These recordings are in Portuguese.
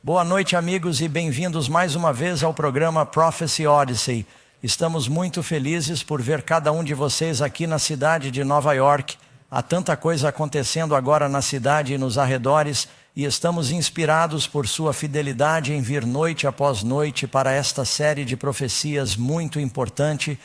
Boa noite, amigos, e bem-vindos mais uma vez ao programa Prophecy Odyssey. Estamos muito felizes por ver cada um de vocês aqui na cidade de Nova York. Há tanta coisa acontecendo agora na cidade e nos arredores, e estamos inspirados por sua fidelidade em vir noite após noite para esta série de profecias muito importante.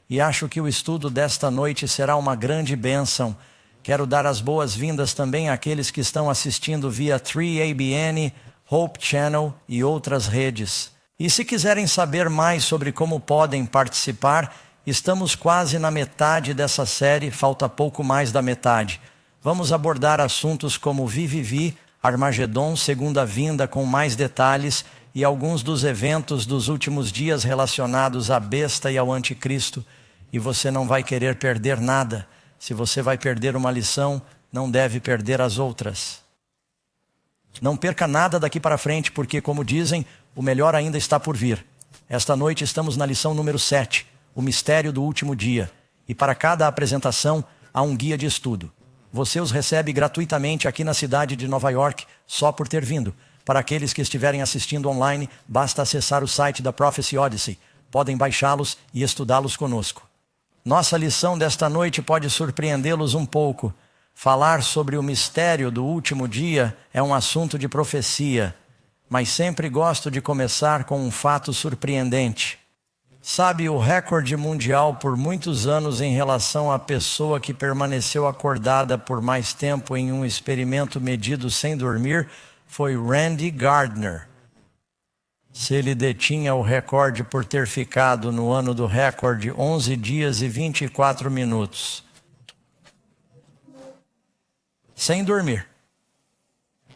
E acho que o estudo desta noite será uma grande bênção. Quero dar as boas-vindas também àqueles que estão assistindo via 3ABN, Hope Channel e outras redes. E se quiserem saber mais sobre como podem participar, estamos quase na metade dessa série, falta pouco mais da metade. Vamos abordar assuntos como VVV, Armagedon, Segunda Vinda com mais detalhes e alguns dos eventos dos últimos dias relacionados à besta e ao anticristo. E você não vai querer perder nada. Se você vai perder uma lição, não deve perder as outras. Não perca nada daqui para frente, porque, como dizem, o melhor ainda está por vir. Esta noite estamos na lição número 7, o mistério do último dia. E para cada apresentação, há um guia de estudo. Você os recebe gratuitamente aqui na cidade de Nova York, só por ter vindo. Para aqueles que estiverem assistindo online, basta acessar o site da Prophecy Odyssey. Podem baixá-los e estudá-los conosco. Nossa lição desta noite pode surpreendê-los um pouco. Falar sobre o mistério do último dia é um assunto de profecia, mas sempre gosto de começar com um fato surpreendente. Sabe, o recorde mundial por muitos anos em relação à pessoa que permaneceu acordada por mais tempo em um experimento medido sem dormir foi Randy Gardner. Se ele detinha o recorde por ter ficado no ano do recorde 11 dias e 24 minutos. Sem dormir.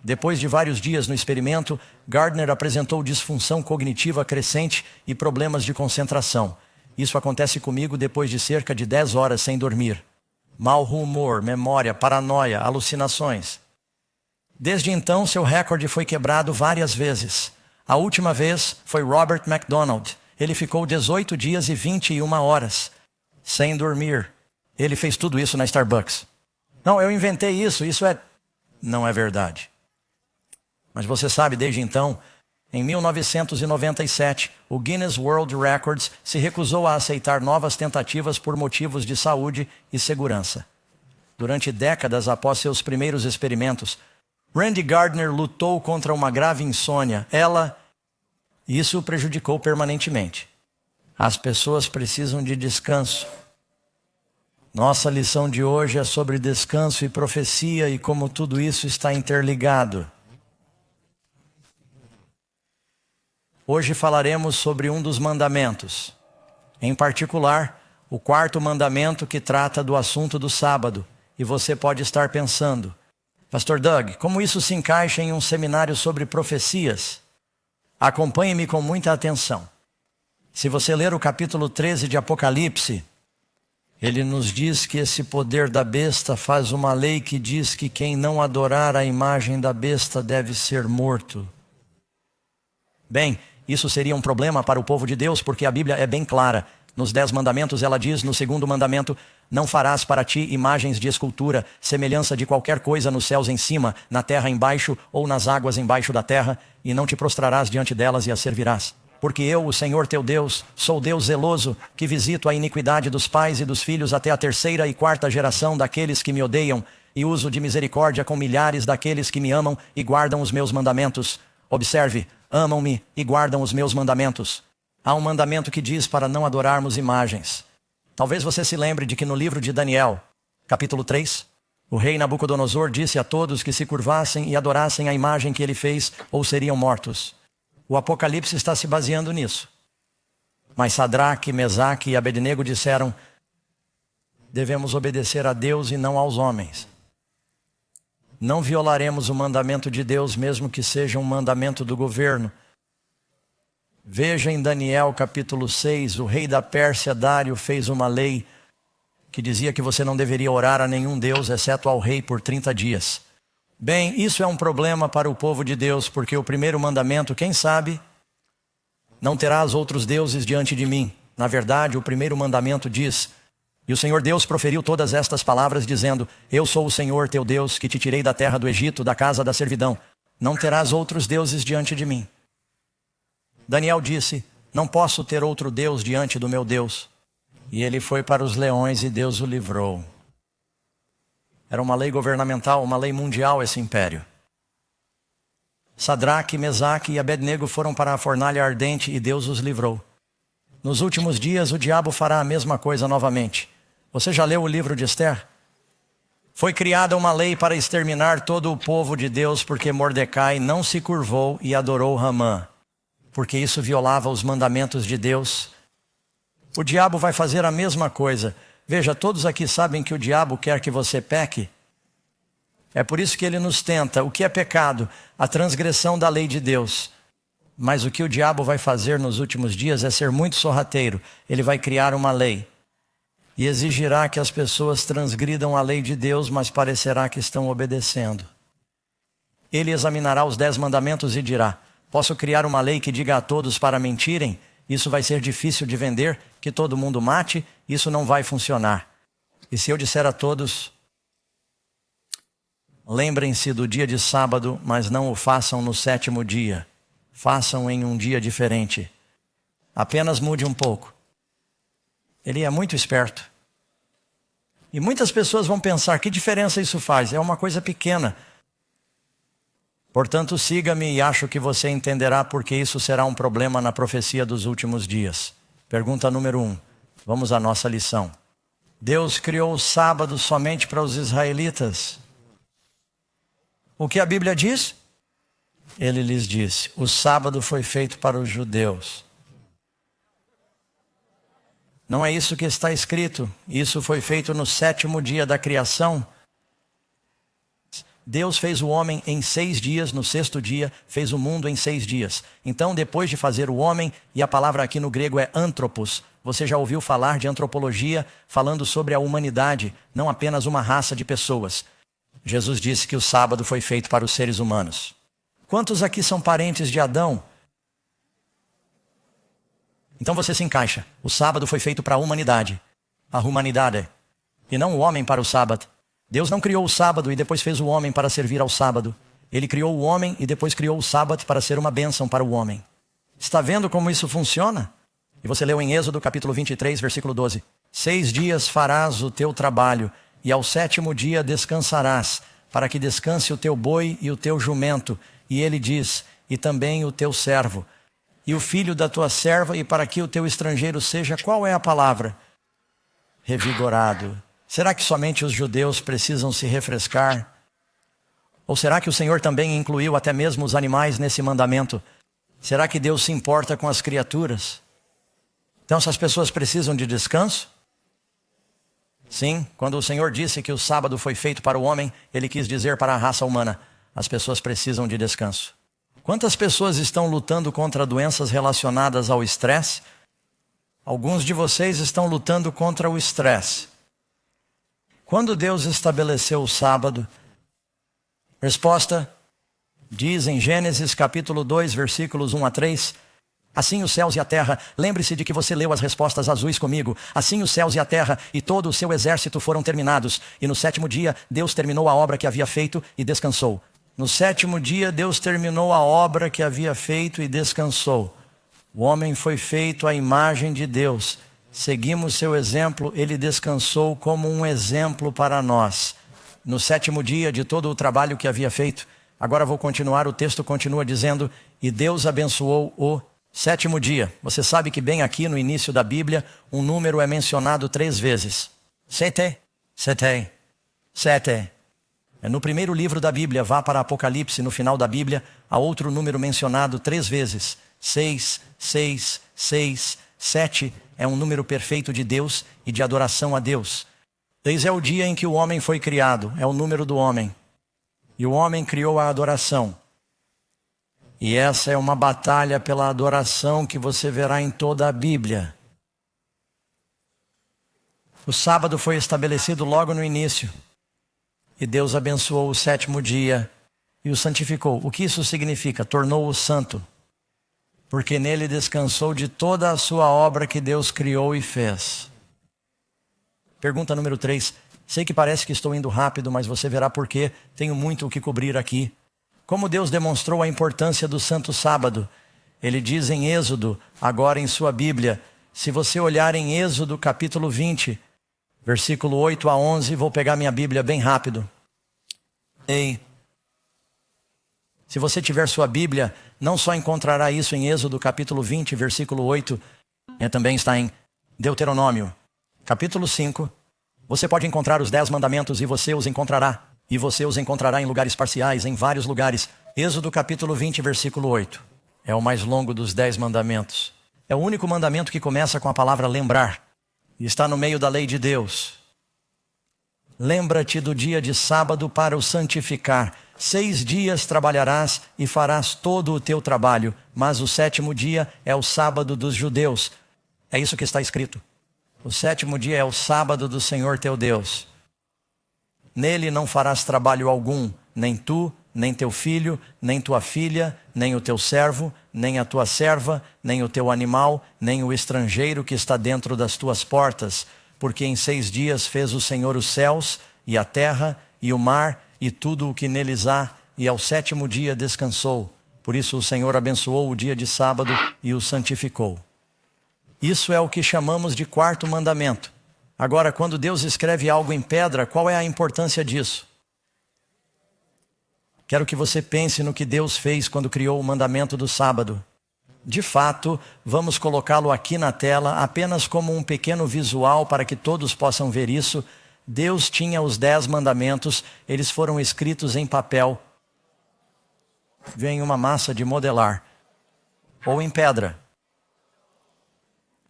Depois de vários dias no experimento, Gardner apresentou disfunção cognitiva crescente e problemas de concentração. Isso acontece comigo depois de cerca de 10 horas sem dormir. Mau humor, memória, paranoia, alucinações. Desde então, seu recorde foi quebrado várias vezes. A última vez foi Robert McDonald. Ele ficou 18 dias e 21 horas sem dormir. Ele fez tudo isso na Starbucks. Não, eu inventei isso, não é verdade. Mas você sabe, desde então, em 1997, o Guinness World Records se recusou a aceitar novas tentativas por motivos de saúde e segurança. Durante décadas após seus primeiros experimentos, Randy Gardner lutou contra uma grave insônia. Isso o prejudicou permanentemente. As pessoas precisam de descanso. Nossa lição de hoje é sobre descanso e profecia e como tudo isso está interligado. Hoje falaremos sobre um dos mandamentos. Em particular, o quarto mandamento que trata do assunto do sábado. E você pode estar pensando, Pastor Doug, como isso se encaixa em um seminário sobre profecias? Acompanhe-me com muita atenção. Se você ler o capítulo 13 de Apocalipse, ele nos diz que esse poder da besta faz uma lei que diz que quem não adorar a imagem da besta deve ser morto. Bem, isso seria um problema para o povo de Deus, porque a Bíblia é bem clara. Nos 10 mandamentos ela diz, no segundo mandamento, não farás para ti imagens de escultura, semelhança de qualquer coisa nos céus em cima, na terra embaixo ou nas águas embaixo da terra, e não te prostrarás diante delas e as servirás. Porque eu, o Senhor teu Deus, sou Deus zeloso, que visito a iniquidade dos pais e dos filhos até a 3ª e 4ª geração daqueles que me odeiam, e uso de misericórdia com milhares daqueles que me amam e guardam os meus mandamentos. Observe, amam-me e guardam os meus mandamentos. Há um mandamento que diz para não adorarmos imagens. Talvez você se lembre de que no livro de Daniel, capítulo 3, o rei Nabucodonosor disse a todos que se curvassem e adorassem a imagem que ele fez ou seriam mortos. O Apocalipse está se baseando nisso. Mas Sadraque, Mesaque e Abednego disseram, devemos obedecer a Deus e não aos homens. Não violaremos o mandamento de Deus, mesmo que seja um mandamento do governo. Veja em Daniel capítulo 6, o rei da Pérsia, Dário, fez uma lei que dizia que você não deveria orar a nenhum Deus, exceto ao rei, por 30 dias. Bem, isso é um problema para o povo de Deus, porque o primeiro mandamento, quem sabe, não terás outros deuses diante de mim. Na verdade, o primeiro mandamento diz, e o Senhor Deus proferiu todas estas palavras dizendo, eu sou o Senhor teu Deus, que te tirei da terra do Egito, da casa da servidão. Não terás outros deuses diante de mim. Daniel disse: não posso ter outro Deus diante do meu Deus. E ele foi para os leões e Deus o livrou. Era uma lei governamental, uma lei mundial esse império. Sadraque, Mesaque e Abednego foram para a fornalha ardente e Deus os livrou. Nos últimos dias o diabo fará a mesma coisa novamente. Você já leu o livro de Esther? Foi criada uma lei para exterminar todo o povo de Deus porque Mordecai não se curvou e adorou Hamã, porque isso violava os mandamentos de Deus. O diabo vai fazer a mesma coisa. Veja, todos aqui sabem que o diabo quer que você peque. É por isso que ele nos tenta. O que é pecado? A transgressão da lei de Deus. Mas o que o diabo vai fazer nos últimos dias é ser muito sorrateiro. Ele vai criar uma lei e exigirá que as pessoas transgridam a lei de Deus, mas parecerá que estão obedecendo. Ele examinará os 10 mandamentos e dirá: posso criar uma lei que diga a todos para mentirem? Isso vai ser difícil de vender, que todo mundo mate, isso não vai funcionar. E se eu disser a todos: lembrem-se do dia de sábado, mas não o façam no 7º dia. Façam em um dia diferente. Apenas mude um pouco. Ele é muito esperto. E muitas pessoas vão pensar: que diferença isso faz? É uma coisa pequena. Portanto, siga-me e acho que você entenderá porque isso será um problema na profecia dos últimos dias. Pergunta número 1. Vamos à nossa lição. Deus criou o sábado somente para os israelitas. O que a Bíblia diz? Ele lhes disse: o sábado foi feito para os judeus. Não é isso que está escrito. Isso foi feito no 7º dia da criação. Deus fez o homem em 6 dias, no 6º dia fez o mundo em 6 dias. Então, depois de fazer o homem, e a palavra aqui no grego é antropos, você já ouviu falar de antropologia, falando sobre a humanidade, não apenas uma raça de pessoas. Jesus disse que o sábado foi feito para os seres humanos. Quantos aqui são parentes de Adão? Então você se encaixa. O sábado foi feito para a humanidade, e não o homem para o sábado. Deus não criou o sábado e depois fez o homem para servir ao sábado. Ele criou o homem e depois criou o sábado para ser uma bênção para o homem. Está vendo como isso funciona? E você leu em Êxodo capítulo 23, versículo 12. 6 dias farás o teu trabalho e ao 7º dia descansarás, para que descanse o teu boi e o teu jumento. E ele diz: e também o teu servo, e o filho da tua serva, e para que o teu estrangeiro seja, qual é a palavra? Revigorado. Será que somente os judeus precisam se refrescar? Ou será que o Senhor também incluiu até mesmo os animais nesse mandamento? Será que Deus se importa com as criaturas? Então essas pessoas precisam de descanso? Sim, quando o Senhor disse que o sábado foi feito para o homem, Ele quis dizer para a raça humana: as pessoas precisam de descanso. Quantas pessoas estão lutando contra doenças relacionadas ao estresse? Alguns de vocês estão lutando contra o estresse. Quando Deus estabeleceu o sábado? Resposta: diz em Gênesis capítulo 2, versículos 1 a 3. Assim os céus e a terra, lembre-se de que você leu as respostas azuis comigo. Assim os céus e a terra e todo o seu exército foram terminados. E no 7º dia Deus terminou a obra que havia feito e descansou. No 7º dia Deus terminou a obra que havia feito e descansou. O homem foi feito à imagem de Deus. Seguimos seu exemplo, ele descansou como um exemplo para nós. No 7º dia de todo o trabalho que havia feito. Agora vou continuar, o texto continua dizendo: e Deus abençoou o 7º dia. Você sabe que bem aqui no início da Bíblia, um número é mencionado 3 vezes. Sete. É no primeiro livro da Bíblia, vá para Apocalipse, no final da Bíblia, há outro número mencionado 3 vezes. 6, 7 é um número perfeito de Deus e de adoração a Deus. 6 é o dia em que o homem foi criado, é o número do homem. E o homem criou a adoração. E essa é uma batalha pela adoração que você verá em toda a Bíblia. O sábado foi estabelecido logo no início. E Deus abençoou o 7º dia e o santificou. O que isso significa? Tornou-o santo. Porque nele descansou de toda a sua obra que Deus criou e fez. Pergunta número 3. Sei que parece que estou indo rápido, mas você verá por quê. Tenho muito o que cobrir aqui. Como Deus demonstrou a importância do Santo Sábado? Ele diz em Êxodo, agora em sua Bíblia, se você olhar em Êxodo capítulo 20, versículo 8 a 11, vou pegar minha Bíblia bem rápido. Ei, se você tiver sua Bíblia, não só encontrará isso em Êxodo capítulo 20, versículo 8, também está em Deuteronômio, capítulo 5. Você pode encontrar os 10 mandamentos e você os encontrará. E você os encontrará em lugares parciais, em vários lugares. Êxodo capítulo 20, versículo 8. É o mais longo dos 10 mandamentos. É o único mandamento que começa com a palavra lembrar. E está no meio da lei de Deus. Lembra-te do dia de sábado para o santificar. 6 dias trabalharás e farás todo o teu trabalho. Mas o 7º dia é o sábado dos judeus. É isso que está escrito. O 7º dia é o sábado do Senhor teu Deus. Nele não farás trabalho algum, nem tu, nem teu filho, nem tua filha, nem o teu servo, nem a tua serva, nem o teu animal, nem o estrangeiro que está dentro das tuas portas. Porque em 6 dias fez o Senhor os céus, e a terra, e o mar, e tudo o que neles há, e ao 7º dia descansou. Por isso o Senhor abençoou o dia de sábado e o santificou. Isso é o que chamamos de 4º mandamento. Agora, quando Deus escreve algo em pedra, qual é a importância disso? Quero que você pense no que Deus fez quando criou o mandamento do sábado. De fato, vamos colocá-lo aqui na tela apenas como um pequeno visual para que todos possam ver isso. Deus tinha os 10 mandamentos, eles foram escritos em papel. Vem uma massa de modelar. Ou em pedra.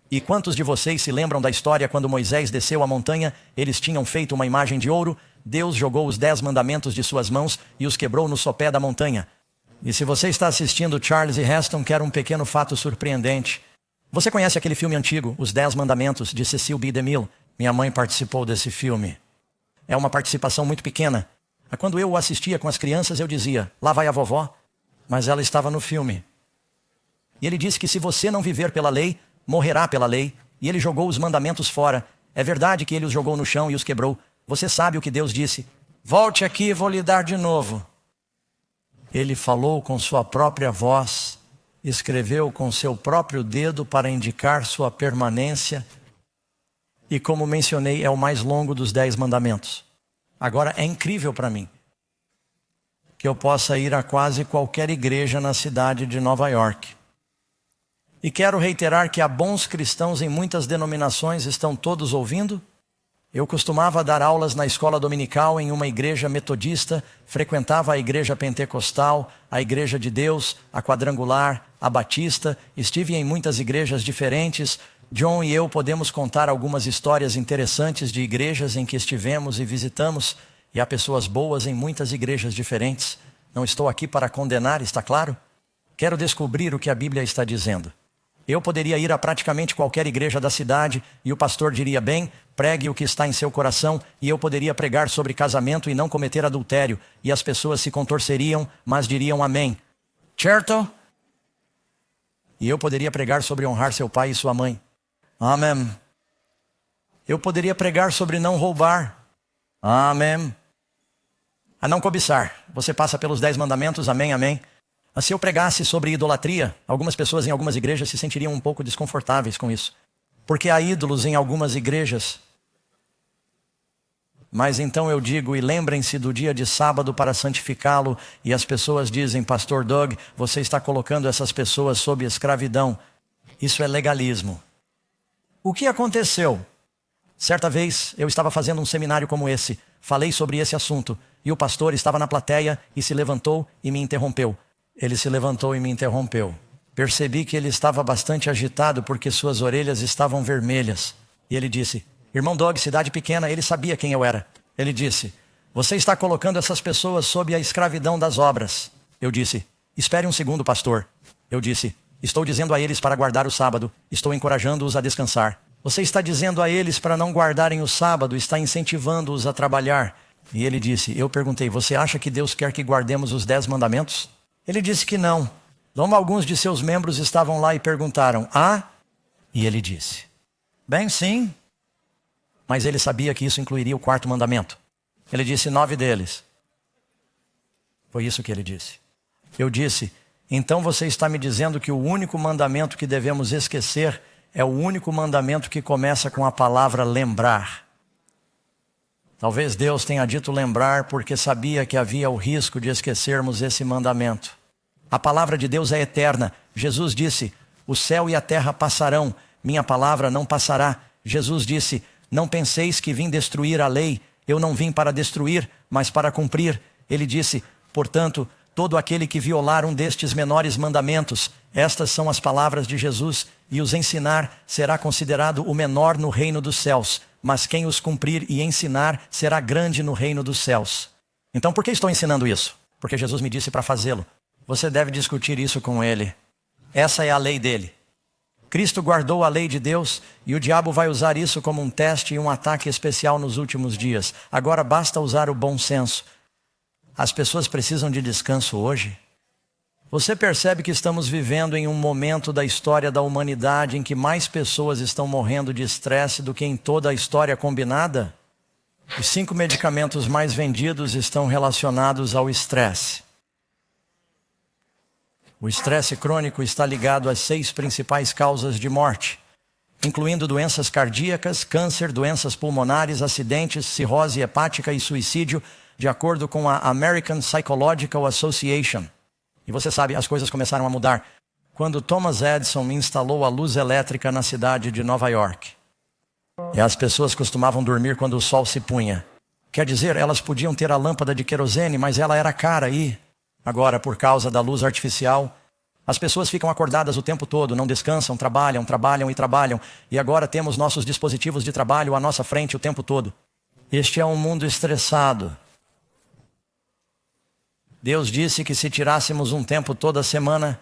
E quantos de vocês se lembram da história quando Moisés desceu a montanha? Eles tinham feito uma imagem de ouro. Deus jogou os 10 mandamentos de suas mãos e os quebrou no sopé da montanha. E se você está assistindo Charles e Heston, quero um pequeno fato surpreendente. Você conhece aquele filme antigo, Os 10 Mandamentos, de Cecil B. DeMille? Minha mãe participou desse filme. É uma participação muito pequena. Quando eu o assistia com as crianças, eu dizia, lá vai a vovó. Mas ela estava no filme. E ele disse que se você não viver pela lei, morrerá pela lei, e ele jogou os mandamentos fora. É verdade que ele os jogou no chão e os quebrou. Você sabe o que Deus disse? Volte aqui e vou lhe dar de novo. Ele falou com sua própria voz, escreveu com seu próprio dedo para indicar sua permanência. E como mencionei, é o mais longo dos 10 mandamentos. Agora, é incrível para mim que eu possa ir a quase qualquer igreja na cidade de Nova York. E quero reiterar que há bons cristãos em muitas denominações, estão todos ouvindo? Eu costumava dar aulas na escola dominical em uma igreja metodista, frequentava a igreja pentecostal, a igreja de Deus, a quadrangular, a batista, estive em muitas igrejas diferentes. John e eu podemos contar algumas histórias interessantes de igrejas em que estivemos e visitamos, e há pessoas boas em muitas igrejas diferentes. Não estou aqui para condenar, está claro? Quero descobrir o que a Bíblia está dizendo. Eu poderia ir a praticamente qualquer igreja da cidade e o pastor diria, bem, pregue o que está em seu coração, e eu poderia pregar sobre casamento e não cometer adultério, e as pessoas se contorceriam, mas diriam amém. Certo? E eu poderia pregar sobre honrar seu pai e sua mãe. Amém. Eu poderia pregar sobre não roubar. Amém. A não cobiçar. Você passa pelos 10 mandamentos, amém, amém. Mas se eu pregasse sobre idolatria, algumas pessoas em algumas igrejas se sentiriam um pouco desconfortáveis com isso. Porque há ídolos em algumas igrejas. Mas então eu digo, e lembrem-se do dia de sábado para santificá-lo, e as pessoas dizem, Pastor Doug, você está colocando essas pessoas sob escravidão. Isso é legalismo. O que aconteceu? Certa vez eu estava fazendo um seminário como esse, falei sobre esse assunto, e o pastor estava na plateia e se levantou e me interrompeu. Ele se levantou e me interrompeu. Percebi que ele estava bastante agitado porque suas orelhas estavam vermelhas. E ele disse, irmão Doug, cidade pequena, ele sabia quem eu era. Ele disse, você está colocando essas pessoas sob a escravidão das obras. Eu disse, espere um segundo, pastor. Eu disse, estou dizendo a eles para guardar o sábado. Estou encorajando-os a descansar. Você está dizendo a eles para não guardarem o sábado, está incentivando-os a trabalhar. E ele disse, eu perguntei, você acha que Deus quer que guardemos os 10 mandamentos? Ele disse que não. Então alguns de seus membros estavam lá e perguntaram, E ele disse, bem sim. Mas ele sabia que isso incluiria o 4º mandamento. Ele disse 9 deles. Foi isso que ele disse. Eu disse: então você está me dizendo que o único mandamento que devemos esquecer é o único mandamento que começa com a palavra lembrar. Talvez Deus tenha dito lembrar porque sabia que havia o risco de esquecermos esse mandamento. A palavra de Deus é eterna. Jesus disse: o céu e a terra passarão, minha palavra não passará. Jesus disse: não penseis que vim destruir a lei. Eu não vim para destruir, mas para cumprir. Ele disse: portanto, todo aquele que violar um destes menores mandamentos, estas são as palavras de Jesus, e os ensinar será considerado o menor no reino dos céus, mas quem os cumprir e ensinar será grande no reino dos céus. Então por que estou ensinando isso? Porque Jesus me disse para fazê-lo. Você deve discutir isso com ele. Essa é a lei dele. Cristo guardou a lei de Deus e o diabo vai usar isso como um teste e um ataque especial nos últimos dias. Agora basta usar o bom senso. As pessoas precisam de descanso hoje. Você percebe que estamos vivendo em um momento da história da humanidade em que mais pessoas estão morrendo de estresse do que em toda a história combinada? Os 5 medicamentos mais vendidos estão relacionados ao estresse. O estresse crônico está ligado às 6 principais causas de morte, incluindo doenças cardíacas, câncer, doenças pulmonares, acidentes, cirrose hepática e suicídio, de acordo com a American Psychological Association. E você sabe, as coisas começaram a mudar quando Thomas Edison instalou a luz elétrica na cidade de Nova York. E as pessoas costumavam dormir quando o sol se punha. Quer dizer, elas podiam ter a lâmpada de querosene, mas ela era cara e... agora, por causa da luz artificial, as pessoas ficam acordadas o tempo todo, não descansam, trabalham, trabalham e trabalham. E agora temos nossos dispositivos de trabalho à nossa frente o tempo todo. Este é um mundo estressado. Deus disse que se tirássemos um tempo toda semana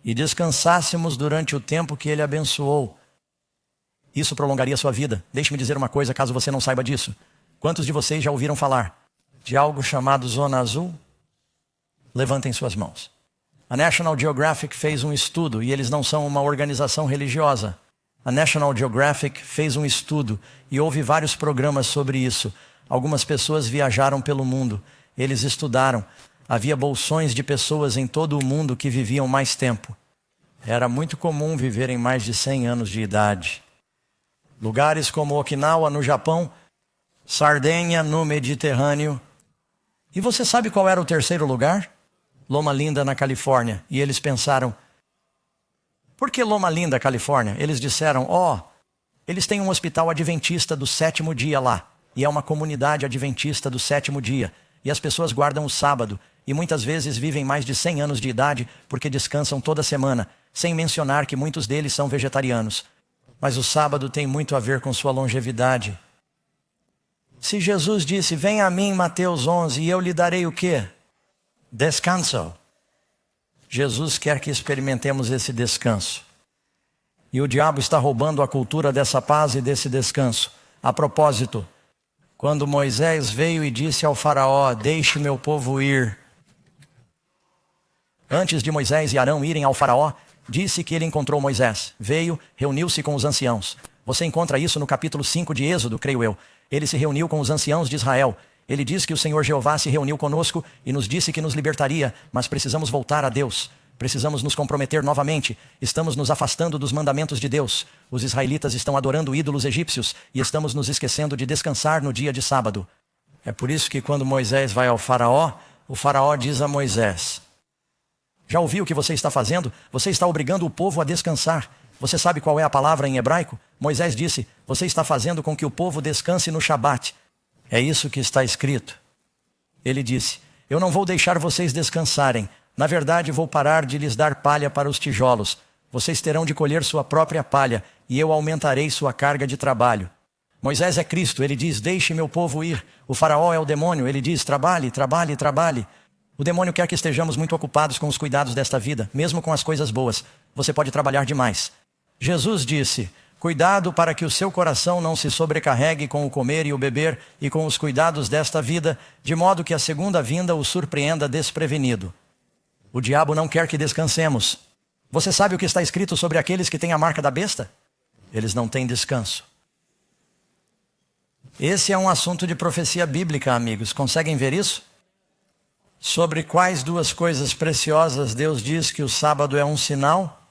e descansássemos durante o tempo que Ele abençoou, isso prolongaria a sua vida. Deixe-me dizer uma coisa, caso você não saiba disso. Quantos de vocês já ouviram falar de algo chamado Zona Azul? Levantem suas mãos. A National Geographic fez um estudo, e eles não são uma organização religiosa. A National Geographic fez um estudo e houve vários programas sobre isso. Algumas pessoas viajaram pelo mundo. Eles estudaram. Havia bolsões de pessoas em todo o mundo que viviam mais tempo. Era muito comum viverem mais de 100 anos de idade. Lugares como Okinawa, no Japão, Sardenha, no Mediterrâneo. E você sabe qual era o terceiro lugar? Loma Linda, na Califórnia. E eles pensaram, por que Loma Linda, Califórnia? Eles disseram, eles têm um hospital adventista do 7º dia lá. E é uma comunidade adventista do 7º dia. E as pessoas guardam o sábado. E muitas vezes vivem mais de 100 anos de idade porque descansam toda semana. Sem mencionar que muitos deles são vegetarianos. Mas o sábado tem muito a ver com sua longevidade. Se Jesus disse, venha a mim, Mateus 11, e eu lhe darei o quê? Descanso. Jesus quer que experimentemos esse descanso. E o diabo está roubando a cultura dessa paz e desse descanso. A propósito, quando Moisés veio e disse ao faraó, deixe meu povo ir. Antes de Moisés e Arão irem ao faraó, disse que ele encontrou Moisés. Veio, reuniu-se com os anciãos. Você encontra isso no capítulo 5 de Êxodo, creio eu. Ele se reuniu com os anciãos de Israel. Ele diz que o Senhor Jeová se reuniu conosco e nos disse que nos libertaria, mas precisamos voltar a Deus. Precisamos nos comprometer novamente. Estamos nos afastando dos mandamentos de Deus. Os israelitas estão adorando ídolos egípcios e estamos nos esquecendo de descansar no dia de sábado. É por isso que quando Moisés vai ao faraó, o faraó diz a Moisés, já ouviu o que você está fazendo? Você está obrigando o povo a descansar. Você sabe qual é a palavra em hebraico? Moisés disse, você está fazendo com que o povo descanse no Shabat. É isso que está escrito. Ele disse, eu não vou deixar vocês descansarem. Na verdade, vou parar de lhes dar palha para os tijolos. Vocês terão de colher sua própria palha, e eu aumentarei sua carga de trabalho. Moisés é Cristo, ele diz, deixe meu povo ir. O faraó é o demônio, ele diz, trabalhe, trabalhe, trabalhe. O demônio quer que estejamos muito ocupados com os cuidados desta vida, mesmo com as coisas boas. Você pode trabalhar demais. Jesus disse, cuidado para que o seu coração não se sobrecarregue com o comer e o beber e com os cuidados desta vida, de modo que a segunda vinda o surpreenda desprevenido. O diabo não quer que descansemos. Você sabe o que está escrito sobre aqueles que têm a marca da besta? Eles não têm descanso. Esse é um assunto de profecia bíblica, amigos. Conseguem ver isso? Sobre quais duas coisas preciosas Deus diz que o sábado é um sinal?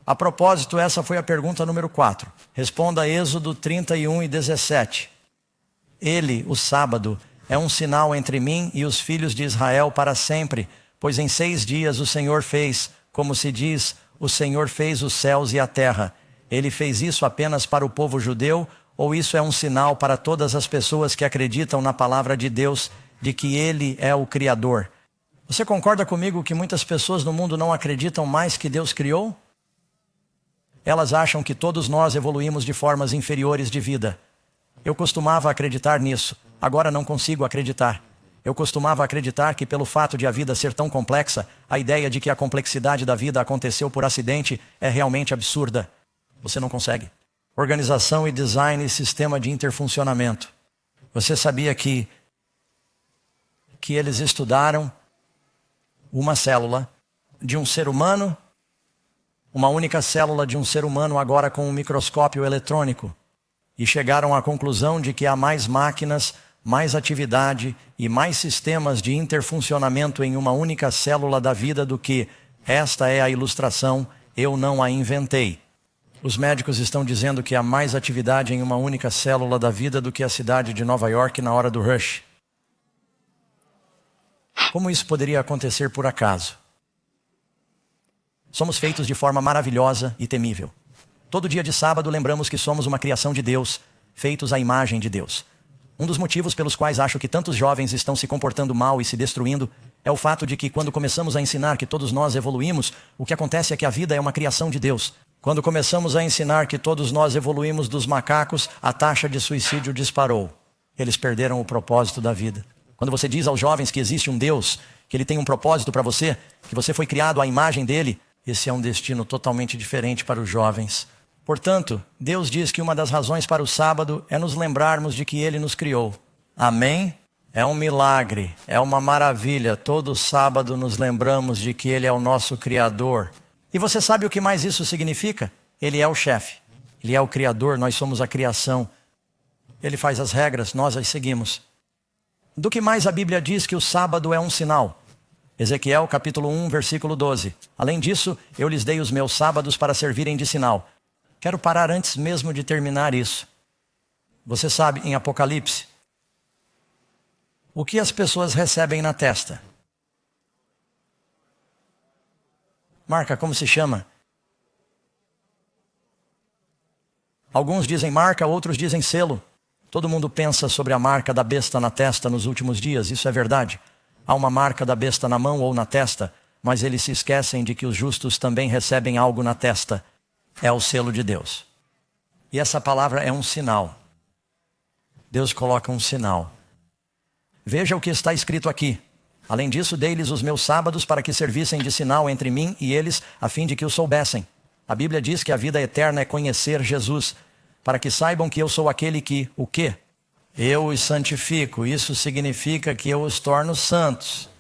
A propósito, essa foi a pergunta número 4. Responda Êxodo 31:17. Ele, o sábado, é um sinal entre mim e os filhos de Israel para sempre, pois em 6 dias o Senhor fez, como se diz, o Senhor fez os céus e a terra. Ele fez isso apenas para o povo judeu, ou isso é um sinal para todas as pessoas que acreditam na palavra de Deus, de que Ele é o Criador? Você concorda comigo que muitas pessoas no mundo não acreditam mais que Deus criou? Elas acham que todos nós evoluímos de formas inferiores de vida. Eu costumava acreditar nisso, agora não consigo acreditar. Eu costumava acreditar que pelo fato de a vida ser tão complexa, a ideia de que a complexidade da vida aconteceu por acidente é realmente absurda. Você não consegue. Organização e design e sistema de interfuncionamento. Você sabia que eles estudaram uma célula de um ser humano, uma única célula de um ser humano agora com um microscópio eletrônico, e chegaram à conclusão de que há mais máquinas, mais atividade e mais sistemas de interfuncionamento em uma única célula da vida do que esta é a ilustração, eu não a inventei. Os médicos estão dizendo que há mais atividade em uma única célula da vida do que a cidade de Nova York na hora do rush. Como isso poderia acontecer por acaso? Somos feitos de forma maravilhosa e temível. Todo dia de sábado lembramos que somos uma criação de Deus, feitos à imagem de Deus. Um dos motivos pelos quais acho que tantos jovens estão se comportando mal e se destruindo é o fato de que quando começamos a ensinar que todos nós evoluímos, o que acontece é que a vida é uma criação de Deus. Quando começamos a ensinar que todos nós evoluímos dos macacos, a taxa de suicídio disparou. Eles perderam o propósito da vida. Quando você diz aos jovens que existe um Deus, que Ele tem um propósito para você, que você foi criado à imagem dEle, esse é um destino totalmente diferente para os jovens. Portanto, Deus diz que uma das razões para o sábado é nos lembrarmos de que Ele nos criou. Amém? É um milagre, é uma maravilha. Todo sábado nos lembramos de que Ele é o nosso Criador. E você sabe o que mais isso significa? Ele é o chefe, Ele é o Criador, nós somos a criação. Ele faz as regras, nós as seguimos. Do que mais a Bíblia diz que o sábado é um sinal? Ezequiel capítulo 1, versículo 12. Além disso, eu lhes dei os meus sábados para servirem de sinal. Quero parar antes mesmo de terminar isso. Você sabe, em Apocalipse, o que as pessoas recebem na testa? Marca, como se chama? Alguns dizem marca, outros dizem selo. Todo mundo pensa sobre a marca da besta na testa nos últimos dias, isso é verdade. Há uma marca da besta na mão ou na testa, mas eles se esquecem de que os justos também recebem algo na testa. É o selo de Deus. E essa palavra é um sinal. Deus coloca um sinal. Veja o que está escrito aqui. Além disso, dei-lhes os meus sábados para que servissem de sinal entre mim e eles, a fim de que o soubessem. A Bíblia diz que a vida eterna é conhecer Jesus, para que saibam que eu sou aquele que, o quê? Eu os santifico. Isso significa que eu os torno santos.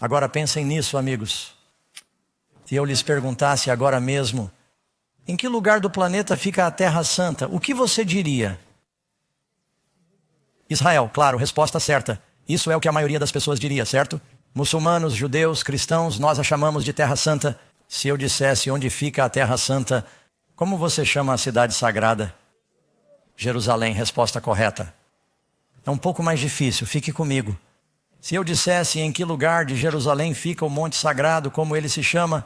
Agora pensem nisso, amigos. Se eu lhes perguntasse agora mesmo, em que lugar do planeta fica a Terra Santa, o que você diria? Israel, claro, resposta certa. Isso é o que a maioria das pessoas diria, certo? Muçulmanos, judeus, cristãos, nós a chamamos de Terra Santa. Se eu dissesse onde fica a Terra Santa, como você chama a cidade sagrada? Jerusalém, resposta correta. É um pouco mais difícil, fique comigo. Se eu dissesse em que lugar de Jerusalém fica o Monte Sagrado, como ele se chama?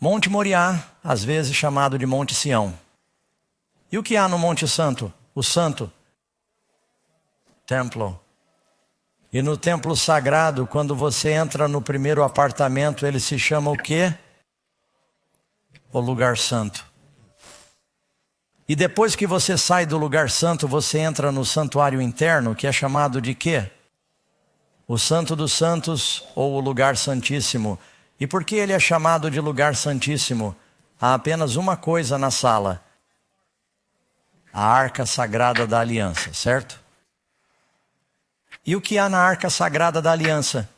Monte Moriá, às vezes chamado de Monte Sião. E o que há no Monte Santo? O Santo? Templo. E no templo sagrado, quando você entra no primeiro apartamento, ele se chama o quê? O lugar santo. E depois que você sai do lugar santo, você entra no santuário interno, que é chamado de quê? O Santo dos Santos ou o lugar santíssimo. E por que ele é chamado de lugar santíssimo? Há apenas uma coisa na sala. A Arca Sagrada da Aliança, certo? E o que há na Arca Sagrada da Aliança?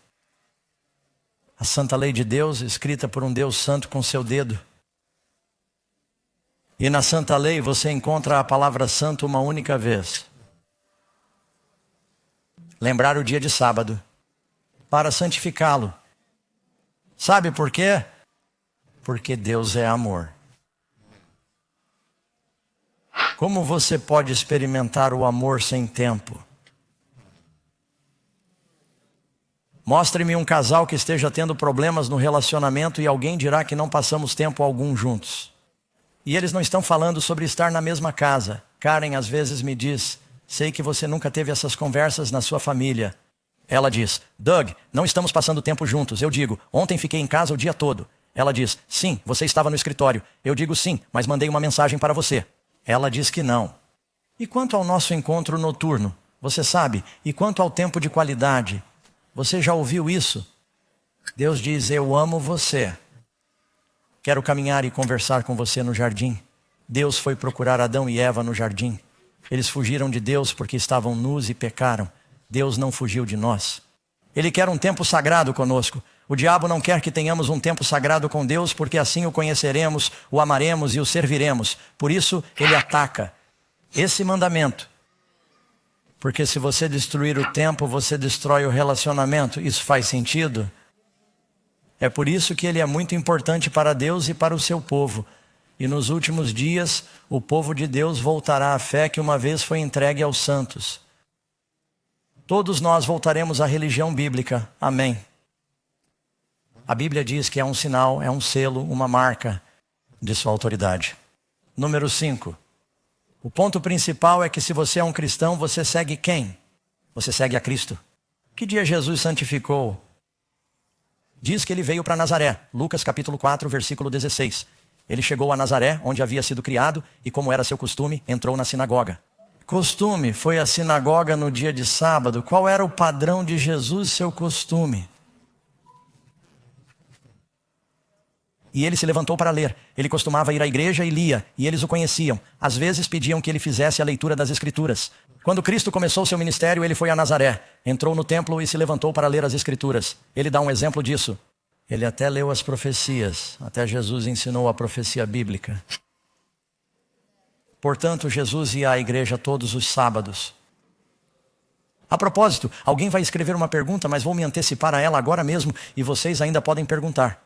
A Santa Lei de Deus, escrita por um Deus santo com seu dedo. E na Santa Lei você encontra a palavra santo uma única vez. lembrar o dia de sábado, para santificá-lo. Sabe por quê? Porque Deus é amor. Como você pode experimentar o amor sem tempo? Mostre-me um casal que esteja tendo problemas no relacionamento e alguém dirá que não passamos tempo algum juntos. E eles não estão falando sobre estar na mesma casa. Karen às vezes me diz, sei que você nunca teve essas conversas na sua família. Ela diz, Doug, não estamos passando tempo juntos. Eu digo, ontem fiquei em casa o dia todo. Ela diz, sim, você estava no escritório. Eu digo sim, mas mandei uma mensagem para você. Ela diz que não. E quanto ao nosso encontro noturno? Você sabe? E quanto ao tempo de qualidade? Você já ouviu isso? Deus diz, eu amo você. Quero caminhar e conversar com você no jardim. Deus foi procurar Adão e Eva no jardim. Eles fugiram de Deus porque estavam nus e pecaram. Deus não fugiu de nós. Ele quer um tempo sagrado conosco. O diabo não quer que tenhamos um tempo sagrado com Deus, porque assim o conheceremos, o amaremos e o serviremos. Por isso, ele ataca esse mandamento. Porque se você destruir o tempo, você destrói o relacionamento. Isso faz sentido? É por isso que ele é muito importante para Deus e para o seu povo. E nos últimos dias, o povo de Deus voltará à fé que uma vez foi entregue aos santos. Todos nós voltaremos à religião bíblica. Amém. A Bíblia diz que é um sinal, é um selo, uma marca de sua autoridade. Número 5. O ponto principal é que se você é um cristão, você segue quem? Você segue a Cristo. Que dia Jesus santificou? Diz que ele veio para Nazaré. Lucas capítulo 4, versículo 16. Ele chegou a Nazaré, onde havia sido criado, e como era seu costume, entrou na sinagoga. Costume, foi à sinagoga no dia de sábado. Qual era o padrão de Jesus, seu costume? E ele se levantou para ler. Ele costumava ir à igreja e lia, e eles o conheciam. Às vezes pediam que ele fizesse a leitura das Escrituras. Quando Cristo começou seu ministério, ele foi a Nazaré. Entrou no templo e se levantou para ler as Escrituras. Ele dá um exemplo disso. Ele até leu as profecias. Até Jesus ensinou a profecia bíblica. Portanto, Jesus ia à igreja todos os sábados. A propósito, alguém vai escrever uma pergunta, mas vou me antecipar a ela agora mesmo, e vocês ainda podem perguntar.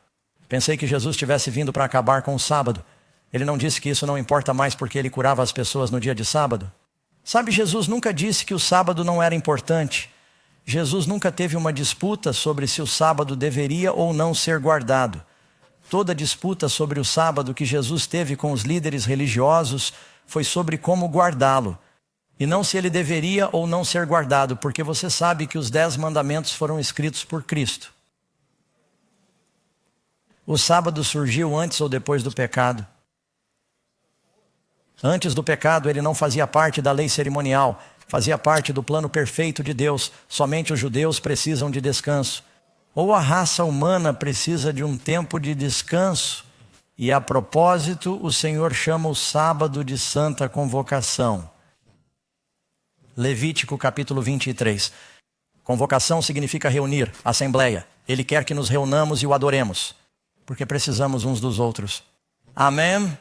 Pensei que Jesus tivesse vindo para acabar com o sábado. Ele não disse que isso não importa mais porque ele curava as pessoas no dia de sábado? Sabe, Jesus nunca disse que o sábado não era importante. Jesus nunca teve uma disputa sobre se o sábado deveria ou não ser guardado. Toda disputa sobre o sábado que Jesus teve com os líderes religiosos foi sobre como guardá-lo. E não se ele deveria ou não ser guardado, porque você sabe que os 10 mandamentos foram escritos por Cristo. O sábado surgiu antes ou depois do pecado? Antes do pecado, ele não fazia parte da lei cerimonial, fazia parte do plano perfeito de Deus. Somente os judeus precisam de descanso. Ou a raça humana precisa de um tempo de descanso. E a propósito, o Senhor chama o sábado de santa convocação. Levítico capítulo 23. Convocação significa reunir, assembleia. Ele quer que nos reunamos e o adoremos, porque precisamos uns dos outros. Amém?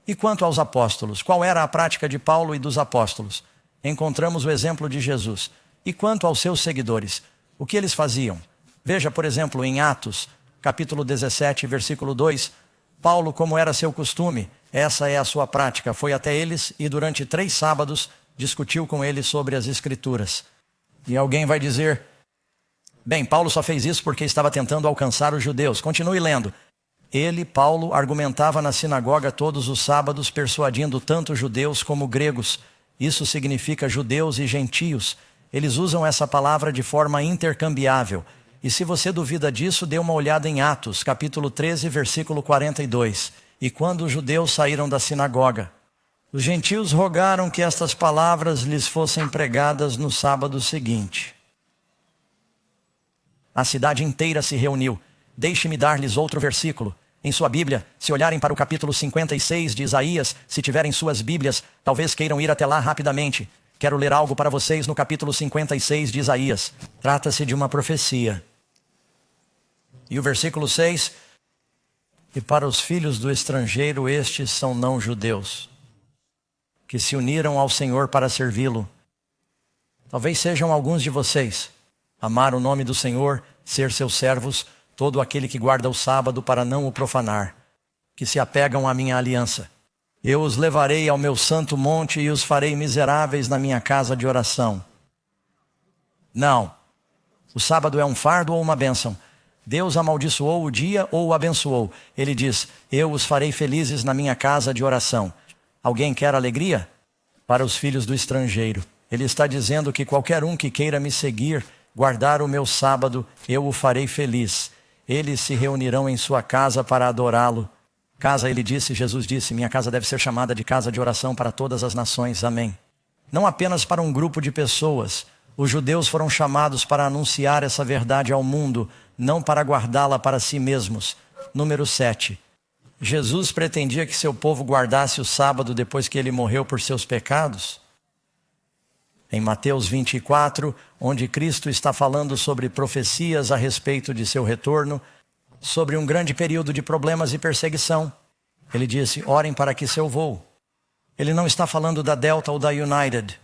E quanto aos apóstolos, qual era a prática de Paulo e dos apóstolos? Encontramos o exemplo de Jesus. E quanto aos seus seguidores, o que eles faziam? Veja, por exemplo, em Atos, capítulo 17, versículo 2, Paulo, como era seu costume, essa é a sua prática, foi até eles e durante 3 sábados discutiu com eles sobre as Escrituras. E alguém vai dizer, bem, Paulo só fez isso porque estava tentando alcançar os judeus. Continue lendo. Ele, Paulo, argumentava na sinagoga todos os sábados, persuadindo tanto judeus como gregos. Isso significa judeus e gentios. Eles usam essa palavra de forma intercambiável. E se você duvida disso, dê uma olhada em Atos, capítulo 13, versículo 42. E quando os judeus saíram da sinagoga, os gentios rogaram que estas palavras lhes fossem pregadas no sábado seguinte. A cidade inteira se reuniu. Deixe-me dar-lhes outro versículo. Em sua Bíblia, se olharem para o capítulo 56 de Isaías, se tiverem suas Bíblias, talvez queiram ir até lá rapidamente. Quero ler algo para vocês no capítulo 56 de Isaías. Trata-se de uma profecia. E o versículo 6, e para os filhos do estrangeiro estes são não judeus, que se uniram ao Senhor para servi-lo. Talvez sejam alguns de vocês. Amar o nome do Senhor, ser seus servos, todo aquele que guarda o sábado para não o profanar, que se apegam à minha aliança. Eu os levarei ao meu santo monte e os farei miseráveis na minha casa de oração. Não. O sábado é um fardo ou uma bênção? Deus amaldiçoou o dia ou o abençoou? Ele diz, eu os farei felizes na minha casa de oração. Alguém quer alegria? Para os filhos do estrangeiro. Ele está dizendo que qualquer um que queira me seguir, guardar o meu sábado, eu o farei feliz. Eles se reunirão em sua casa para adorá-lo. Casa, ele disse, Jesus disse, minha casa deve ser chamada de casa de oração para todas as nações. Amém. Não apenas para um grupo de pessoas. Os judeus foram chamados para anunciar essa verdade ao mundo, não para guardá-la para si mesmos. Número 7. Jesus pretendia que seu povo guardasse o sábado depois que ele morreu por seus pecados? Em Mateus 24, onde Cristo está falando sobre profecias a respeito de seu retorno, sobre um grande período de problemas e perseguição. Ele disse, orem para que seu voo. Ele não está falando da Delta ou da United.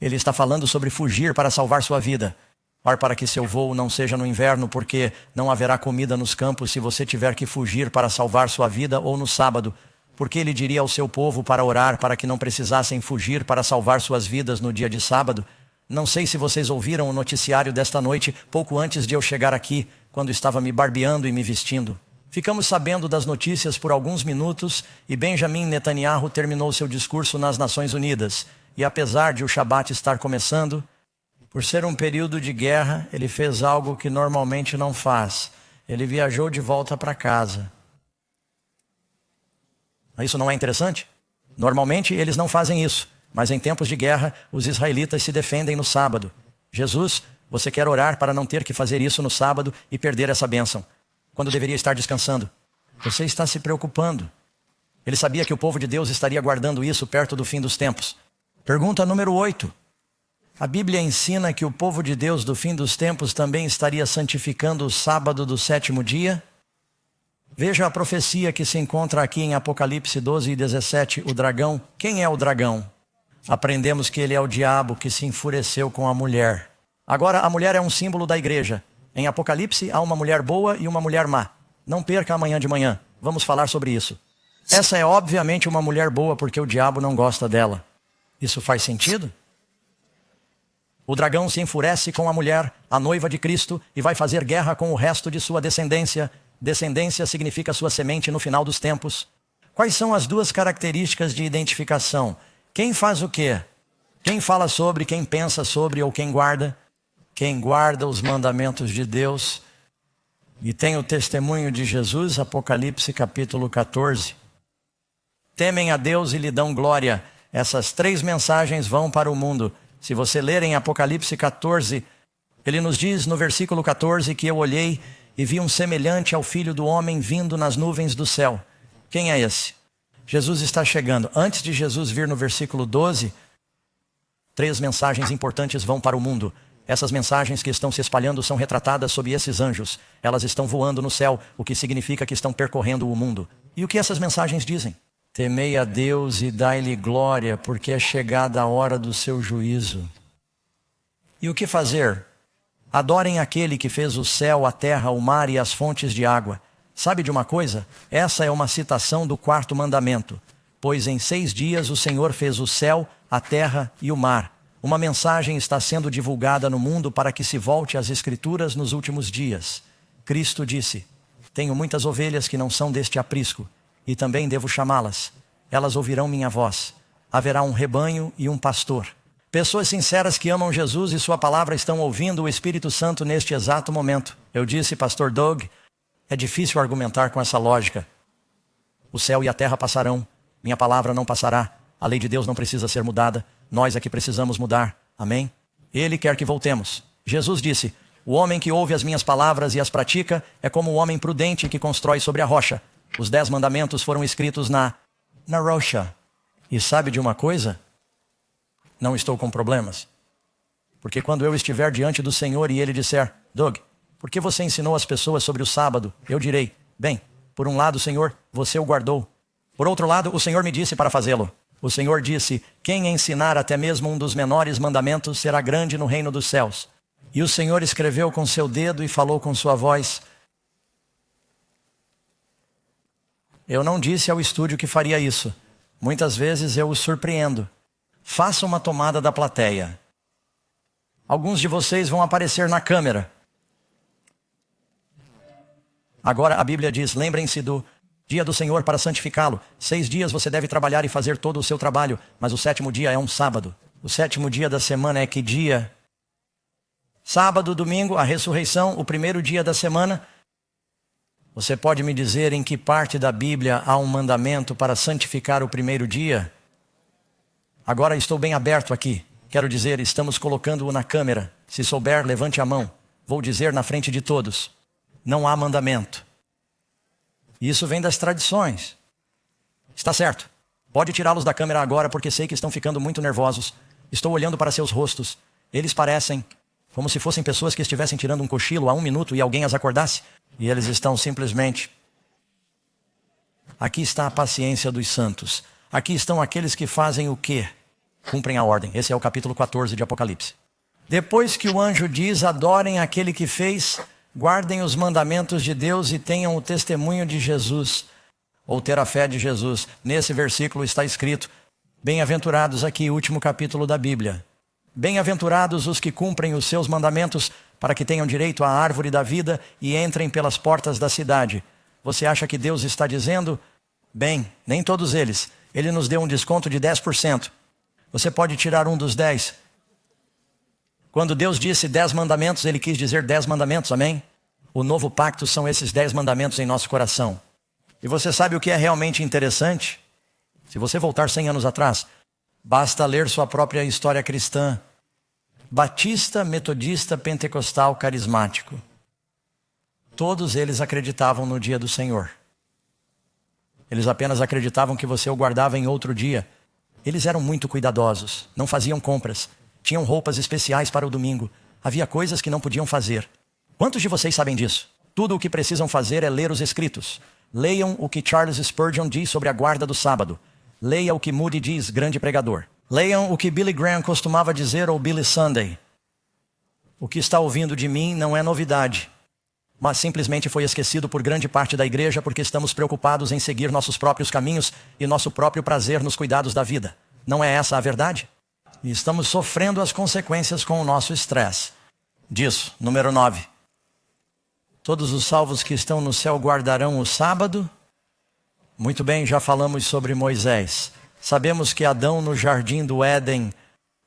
Ele está falando sobre fugir para salvar sua vida. Ore para que seu voo não seja no inverno, porque não haverá comida nos campos se você tiver que fugir para salvar sua vida, ou no sábado. Porque ele diria ao seu povo para orar para que não precisassem fugir para salvar suas vidas no dia de sábado. Não sei se vocês ouviram o noticiário desta noite, pouco antes de eu chegar aqui, quando estava me barbeando e me vestindo. Ficamos sabendo das notícias por alguns minutos e Benjamin Netanyahu terminou seu discurso nas Nações Unidas. E apesar de o Shabat estar começando, por ser um período de guerra, ele fez algo que normalmente não faz. Ele viajou de volta para casa. Isso não é interessante? Normalmente eles não fazem isso, mas em tempos de guerra, os israelitas se defendem no sábado. Jesus, você quer orar para não ter que fazer isso no sábado e perder essa bênção, quando deveria estar descansando. Você está se preocupando. Ele sabia que o povo de Deus estaria guardando isso perto do fim dos tempos. Pergunta número 8. A Bíblia ensina que o povo de Deus do fim dos tempos também estaria santificando o sábado do 7º dia? Veja a profecia que se encontra aqui em Apocalipse 12 e 17, o dragão. Quem é o dragão? Aprendemos que ele é o diabo que se enfureceu com a mulher. Agora, a mulher é um símbolo da igreja. Em Apocalipse, há uma mulher boa e uma mulher má. Não perca amanhã de manhã. Vamos falar sobre isso. Essa é obviamente uma mulher boa porque o diabo não gosta dela. Isso faz sentido? O dragão se enfurece com a mulher, a noiva de Cristo, e vai fazer guerra com o resto de sua descendência. Descendência significa sua semente no final dos tempos. Quais são as duas características de identificação? Quem faz o quê? Quem fala sobre, quem pensa sobre ou quem guarda? Quem guarda os mandamentos de Deus. E tem o testemunho de Jesus, Apocalipse capítulo 14. Temem a Deus e lhe dão glória. Essas 3 mensagens vão para o mundo. Se você ler em Apocalipse 14, ele nos diz no versículo 14 que eu olhei e vi um semelhante ao Filho do Homem vindo nas nuvens do céu. Quem é esse? Jesus está chegando. Antes de Jesus vir no versículo 12, 3 mensagens importantes vão para o mundo. Essas mensagens que estão se espalhando são retratadas sob esses anjos. Elas estão voando no céu, o que significa que estão percorrendo o mundo. E o que essas mensagens dizem? Temei a Deus e dai-lhe glória, porque é chegada a hora do seu juízo. E o que fazer? Adorem aquele que fez o céu, a terra, o mar e as fontes de água. Sabe de uma coisa? Essa é uma citação do 4º mandamento. Pois em 6 dias o Senhor fez o céu, a terra e o mar. Uma mensagem está sendo divulgada no mundo para que se volte às Escrituras nos últimos dias. Cristo disse, tenho muitas ovelhas que não são deste aprisco, e também devo chamá-las. Elas ouvirão minha voz. Haverá um rebanho e um pastor. Pessoas sinceras que amam Jesus e sua palavra estão ouvindo o Espírito Santo neste exato momento. Eu disse, pastor Doug, é difícil argumentar com essa lógica. O céu e a terra passarão, minha palavra não passará. A lei de Deus não precisa ser mudada, nós é que precisamos mudar. Amém? Ele quer que voltemos. Jesus disse, o homem que ouve as minhas palavras e as pratica é como o homem prudente que constrói sobre a rocha. Os 10 mandamentos foram escritos na rocha. E sabe de uma coisa? Não estou com problemas. Porque quando eu estiver diante do Senhor e Ele disser, Doug, por que você ensinou as pessoas sobre o sábado? Eu direi, bem, por um lado, Senhor, você o guardou. Por outro lado, o Senhor me disse para fazê-lo. O Senhor disse: quem ensinar até mesmo um dos menores mandamentos será grande no reino dos céus. E o Senhor escreveu com seu dedo e falou com sua voz. Eu não disse ao estúdio que faria isso. Muitas vezes eu o surpreendo. Faça uma tomada da plateia. Alguns de vocês vão aparecer na câmera. Agora a Bíblia diz: lembrem-se do dia do Senhor para santificá-lo. 6 dias você deve trabalhar e fazer todo o seu trabalho, mas o 7º dia é um sábado. O 7º dia da semana é que dia? Sábado, domingo, a ressurreição, o 1º dia da semana. Você pode me dizer em que parte da Bíblia há um mandamento para santificar o 1º dia? Agora estou bem aberto aqui. Quero dizer, estamos colocando-o na câmera. Se souber, levante a mão. Vou dizer na frente de todos. Não há mandamento. Isso vem das tradições. Está certo. Pode tirá-los da câmera agora, porque sei que estão ficando muito nervosos. Estou olhando para seus rostos. Eles parecem como se fossem pessoas que estivessem tirando um cochilo há 1 minuto e alguém as acordasse. E eles estão simplesmente... Aqui está a paciência dos santos. Aqui estão aqueles que fazem o quê? Cumprem a ordem. Esse é o capítulo 14 de Apocalipse. Depois que o anjo diz: adorem aquele que fez, guardem os mandamentos de Deus e tenham o testemunho de Jesus, ou ter a fé de Jesus. Nesse versículo está escrito: bem-aventurados, aqui, último capítulo da Bíblia. Bem-aventurados os que cumprem os seus mandamentos, para que tenham direito à árvore da vida e entrem pelas portas da cidade. Você acha que Deus está dizendo? Bem, nem todos eles. Ele nos deu um desconto de 10%. Você pode tirar um dos 10. Quando Deus disse 10 mandamentos, Ele quis dizer 10 mandamentos, amém? O novo pacto são esses 10 mandamentos em nosso coração. E você sabe o que é realmente interessante? Se você voltar 100 anos atrás, basta ler sua própria história cristã. Batista, metodista, pentecostal, carismático. Todos eles acreditavam no dia do Senhor. Eles apenas acreditavam que você o guardava em outro dia. Eles eram muito cuidadosos, não faziam compras, tinham roupas especiais para o domingo. Havia coisas que não podiam fazer. Quantos de vocês sabem disso? Tudo o que precisam fazer é ler os escritos. Leiam o que Charles Spurgeon diz sobre a guarda do sábado. Leia o que Moody diz, grande pregador. Leiam o que Billy Graham costumava dizer, ou Billy Sunday. O que está ouvindo de mim não é novidade, mas simplesmente foi esquecido por grande parte da igreja porque estamos preocupados em seguir nossos próprios caminhos e nosso próprio prazer nos cuidados da vida. Não é essa a verdade? E estamos sofrendo as consequências com o nosso estresse. Disso, número 9. Todos os salvos que estão no céu guardarão o sábado? Muito bem, já falamos sobre Moisés. Sabemos que Adão no jardim do Éden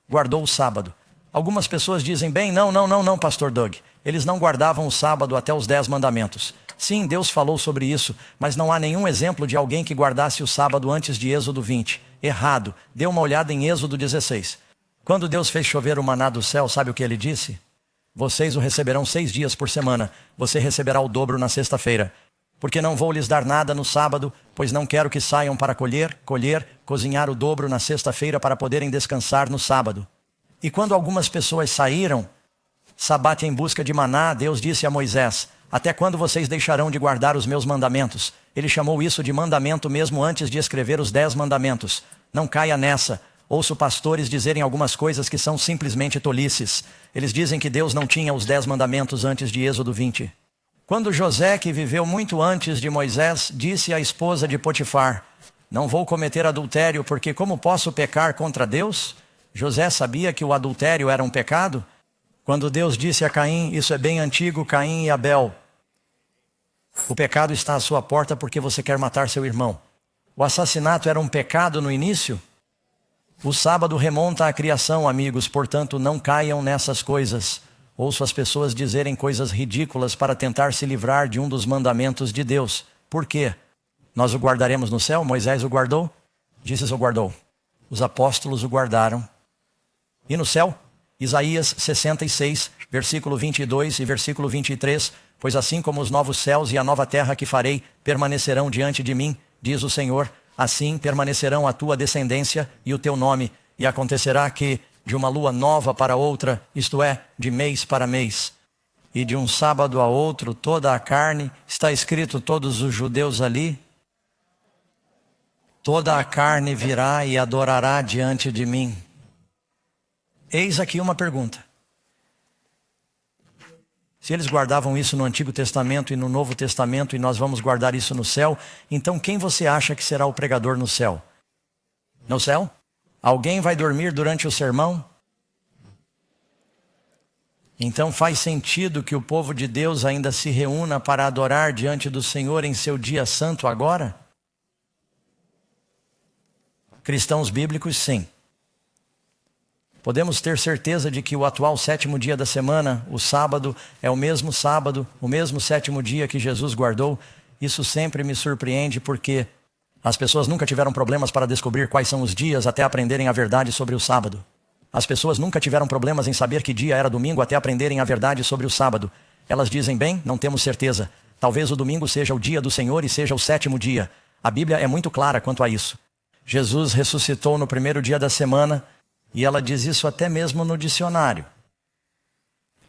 guardou o sábado. Algumas pessoas dizem, bem, não, pastor Doug. Eles não guardavam o sábado até os 10 mandamentos. Sim, Deus falou sobre isso, mas não há nenhum exemplo de alguém que guardasse o sábado antes de Êxodo 20. Errado. Dê uma olhada em Êxodo 16. Quando Deus fez chover o maná do céu, sabe o que ele disse? Vocês o receberão 6 dias por semana. Você receberá o dobro na sexta-feira. Porque não vou lhes dar nada no sábado, pois não quero que saiam para colher, cozinhar o dobro na sexta-feira para poderem descansar no sábado. E quando algumas pessoas saíram, sabate em busca de maná, Deus disse a Moisés: até quando vocês deixarão de guardar os meus mandamentos? Ele chamou isso de mandamento mesmo antes de escrever os 10 mandamentos. Não caia nessa. Ouço pastores dizerem algumas coisas que são simplesmente tolices. Eles dizem que Deus não tinha os 10 mandamentos antes de Êxodo 20. Quando José, que viveu muito antes de Moisés, disse à esposa de Potifar: não vou cometer adultério, porque como posso pecar contra Deus? José sabia que o adultério era um pecado? Quando Deus disse a Caim, isso é bem antigo, Caim e Abel: o pecado está à sua porta porque você quer matar seu irmão. O assassinato era um pecado no início? O sábado remonta à criação, amigos, portanto não caiam nessas coisas. Ouço as pessoas dizerem coisas ridículas para tentar se livrar de um dos mandamentos de Deus. Por quê? Nós o guardaremos no céu? Moisés o guardou? Jesus o guardou. Os apóstolos o guardaram. E no céu? Isaías 66, versículo 22 e versículo 23. Pois assim como os novos céus e a nova terra que farei permanecerão diante de mim, diz o Senhor, assim permanecerão a tua descendência e o teu nome. E acontecerá que de uma lua nova para outra, isto é, de mês para mês, e de um sábado a outro, toda a carne, está escrito todos os judeus ali, toda a carne virá e adorará diante de mim. Eis aqui uma pergunta. Se eles guardavam isso no Antigo Testamento e no Novo Testamento e nós vamos guardar isso no céu, então quem você acha que será o pregador no céu? No céu? Alguém vai dormir durante o sermão? Então faz sentido que o povo de Deus ainda se reúna para adorar diante do Senhor em seu dia santo agora? Cristãos bíblicos, sim. Podemos ter certeza de que o atual 7º dia da semana, o sábado, é o mesmo sábado, o mesmo 7º dia que Jesus guardou. Isso sempre me surpreende porque as pessoas nunca tiveram problemas para descobrir quais são os dias até aprenderem a verdade sobre o sábado. As pessoas nunca tiveram problemas em saber que dia era domingo até aprenderem a verdade sobre o sábado. Elas dizem, bem, não temos certeza. Talvez o domingo seja o dia do Senhor e seja o 7º dia. A Bíblia é muito clara quanto a isso. Jesus ressuscitou no 1º dia da semana e ela diz isso até mesmo no dicionário.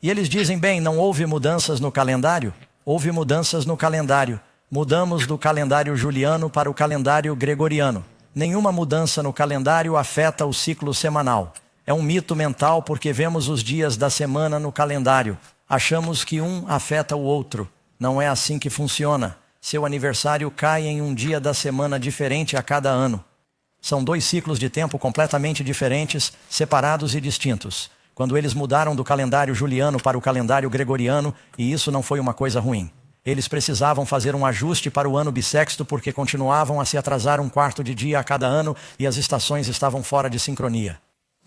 E eles dizem, bem, não houve mudanças no calendário? Houve mudanças no calendário. Mudamos do calendário juliano para o calendário gregoriano. Nenhuma mudança no calendário afeta o ciclo semanal. É um mito mental porque vemos os dias da semana no calendário. Achamos que um afeta o outro. Não é assim que funciona. Seu aniversário cai em um dia da semana diferente a cada ano. São 2 ciclos de tempo completamente diferentes, separados e distintos. Quando eles mudaram do calendário juliano para o calendário gregoriano, e isso não foi uma coisa ruim. Eles precisavam fazer um ajuste para o ano bissexto porque continuavam a se atrasar 1/4 de dia a cada ano e as estações estavam fora de sincronia.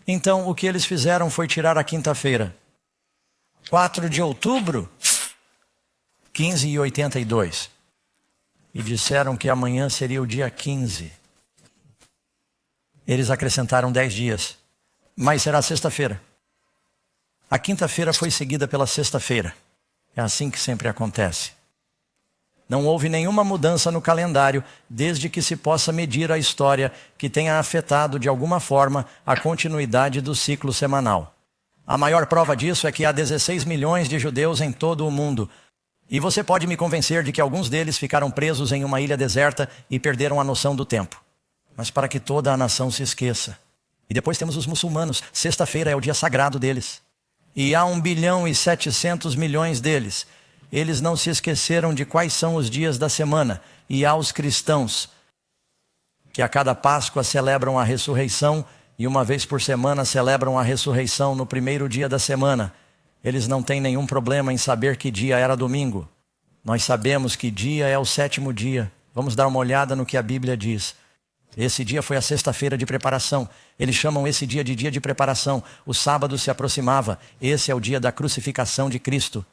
Então, o que eles fizeram foi tirar a quinta-feira. 4 de outubro, 15h82. E disseram que amanhã seria o dia 15. Eles acrescentaram 10 dias. Mas será sexta-feira. A quinta-feira foi seguida pela sexta-feira. É assim que sempre acontece. Não houve nenhuma mudança no calendário, desde que se possa medir a história que tenha afetado de alguma forma a continuidade do ciclo semanal. A maior prova disso é que há 16 milhões de judeus em todo o mundo. E você pode me convencer de que alguns deles ficaram presos em uma ilha deserta e perderam a noção do tempo. Mas para que toda a nação se esqueça. E depois temos os muçulmanos. Sexta-feira é o dia sagrado deles. E há 1,7 bilhão deles. Eles não se esqueceram de quais são os dias da semana. E há os cristãos, que a cada Páscoa celebram a ressurreição e uma vez por semana celebram a ressurreição no 1º dia da semana. Eles não têm nenhum problema em saber que dia era domingo. Nós sabemos que dia é o 7º dia. Vamos dar uma olhada no que a Bíblia diz. Esse dia foi a sexta-feira de preparação. Eles chamam esse dia de preparação. O sábado se aproximava. Esse é o dia da crucificação de Cristo.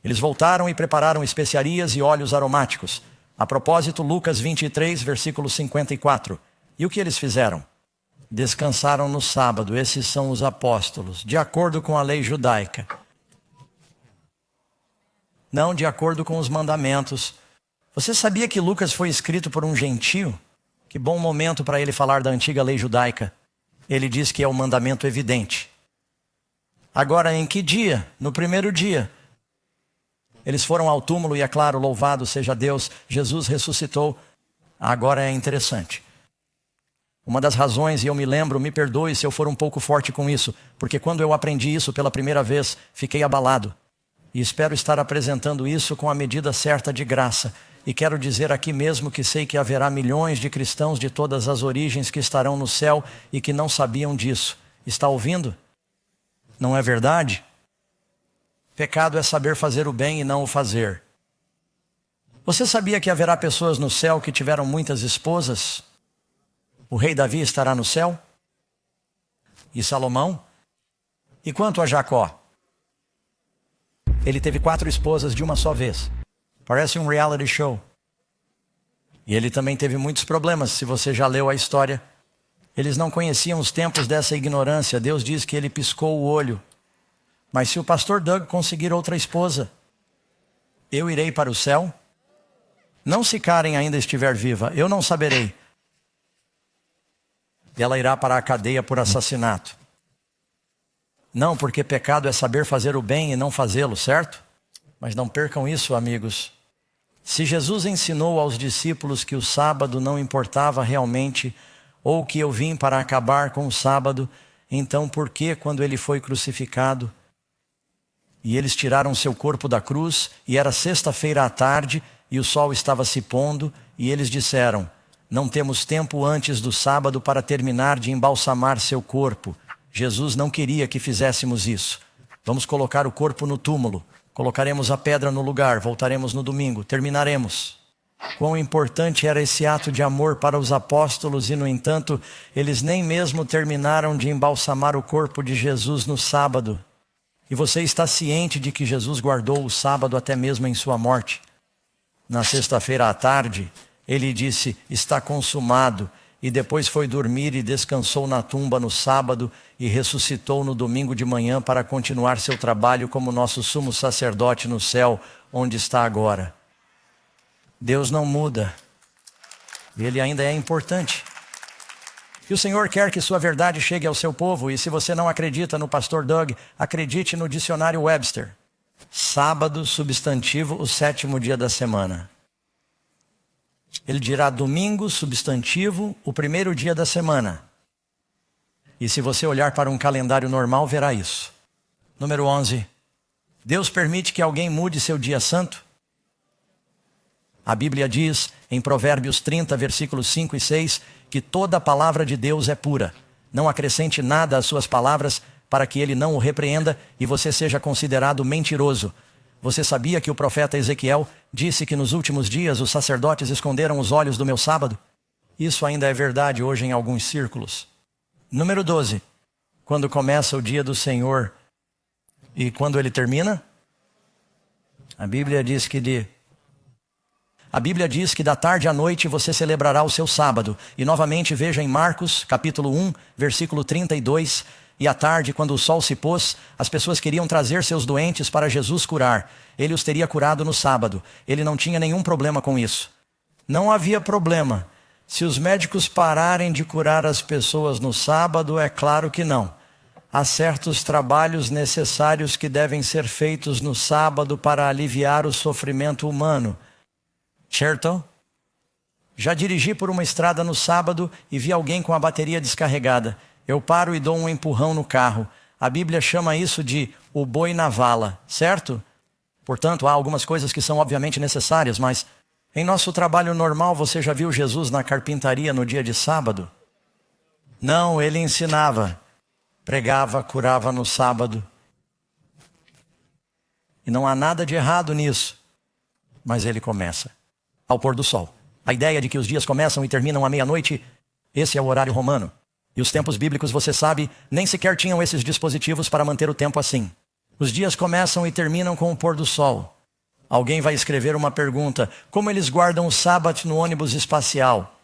Eles voltaram e prepararam especiarias e óleos aromáticos. A propósito, Lucas 23, versículo 54. E o que eles fizeram? Descansaram no sábado. Esses são os apóstolos, de acordo com a lei judaica. Não de acordo com os mandamentos. Você sabia que Lucas foi escrito por um gentio? Que bom momento para ele falar da antiga lei judaica. Ele diz que é o mandamento evidente. Agora, em que dia? No 1º dia. Eles foram ao túmulo e, é claro, louvado seja Deus, Jesus ressuscitou. Agora é interessante. Uma das razões, e eu me lembro, me perdoe se eu for um pouco forte com isso, porque quando eu aprendi isso pela primeira vez, fiquei abalado. E espero estar apresentando isso com a medida certa de graça. E quero dizer aqui mesmo que sei que haverá milhões de cristãos de todas as origens que estarão no céu e que não sabiam disso. Está ouvindo? Não é verdade? Pecado é saber fazer o bem e não o fazer. Você sabia que haverá pessoas no céu que tiveram muitas esposas? O rei Davi estará no céu? E Salomão? E quanto a Jacó? Ele teve 4 esposas de uma só vez. Parece um reality show. E ele também teve muitos problemas, se você já leu a história. Eles não conheciam os tempos dessa ignorância. Deus diz que ele piscou o olho. Mas se o pastor Doug conseguir outra esposa, eu irei para o céu? Não se Karen ainda estiver viva, eu não saberei. E ela irá para a cadeia por assassinato. Não, porque pecado é saber fazer o bem e não fazê-lo, certo? Mas não percam isso, amigos. Se Jesus ensinou aos discípulos que o sábado não importava realmente, ou que eu vim para acabar com o sábado, então por que, quando ele foi crucificado, e eles tiraram seu corpo da cruz, e era sexta-feira à tarde, e o sol estava se pondo, e eles disseram: não temos tempo antes do sábado para terminar de embalsamar seu corpo. Jesus não queria que fizéssemos isso. Vamos colocar o corpo no túmulo. Colocaremos a pedra no lugar, voltaremos no domingo, terminaremos. Quão importante era esse ato de amor para os apóstolos e, no entanto, eles nem mesmo terminaram de embalsamar o corpo de Jesus no sábado. E você está ciente de que Jesus guardou o sábado até mesmo em sua morte? Na sexta-feira à tarde, ele disse: está consumado, e depois foi dormir e descansou na tumba no sábado e ressuscitou no domingo de manhã para continuar seu trabalho como nosso sumo sacerdote no céu, onde está agora. Deus não muda. Ele ainda é importante. E o Senhor quer que sua verdade chegue ao seu povo, e se você não acredita no pastor Doug, acredite no dicionário Webster. Sábado, substantivo, o sétimo dia da semana. Ele dirá domingo, substantivo, o primeiro dia da semana. E se você olhar para um calendário normal, verá isso. Número 11. Deus permite que alguém mude seu dia santo? A Bíblia diz, em Provérbios 30, versículos 5 e 6, que toda a palavra de Deus é pura. Não acrescente nada às suas palavras, para que ele não o repreenda e você seja considerado mentiroso. Você sabia que o profeta Ezequiel disse que nos últimos dias os sacerdotes esconderam os olhos do meu sábado? Isso ainda é verdade hoje em alguns círculos. Número 12. Quando começa o dia do Senhor e quando ele termina? A Bíblia diz que da tarde à noite você celebrará o seu sábado. E novamente veja em Marcos, capítulo 1, versículo 32. E à tarde, quando o sol se pôs, as pessoas queriam trazer seus doentes para Jesus curar. Ele os teria curado no sábado. Ele não tinha nenhum problema com isso. Não havia problema. Se os médicos pararem de curar as pessoas no sábado, é claro que não. Há certos trabalhos necessários que devem ser feitos no sábado para aliviar o sofrimento humano. Certo? Já dirigi por uma estrada no sábado e vi alguém com a bateria descarregada. Eu paro e dou um empurrão no carro. A Bíblia chama isso de o boi na vala, certo? Portanto, há algumas coisas que são obviamente necessárias, mas em nosso trabalho normal, você já viu Jesus na carpintaria no dia de sábado? Não, ele ensinava, pregava, curava no sábado. E não há nada de errado nisso, mas ele começa ao pôr do sol. A ideia de que os dias começam e terminam à meia-noite, esse é o horário romano. E os tempos bíblicos, você sabe, nem sequer tinham esses dispositivos para manter o tempo assim. Os dias começam e terminam com o pôr do sol. Alguém vai escrever uma pergunta: como eles guardam o sábado no ônibus espacial?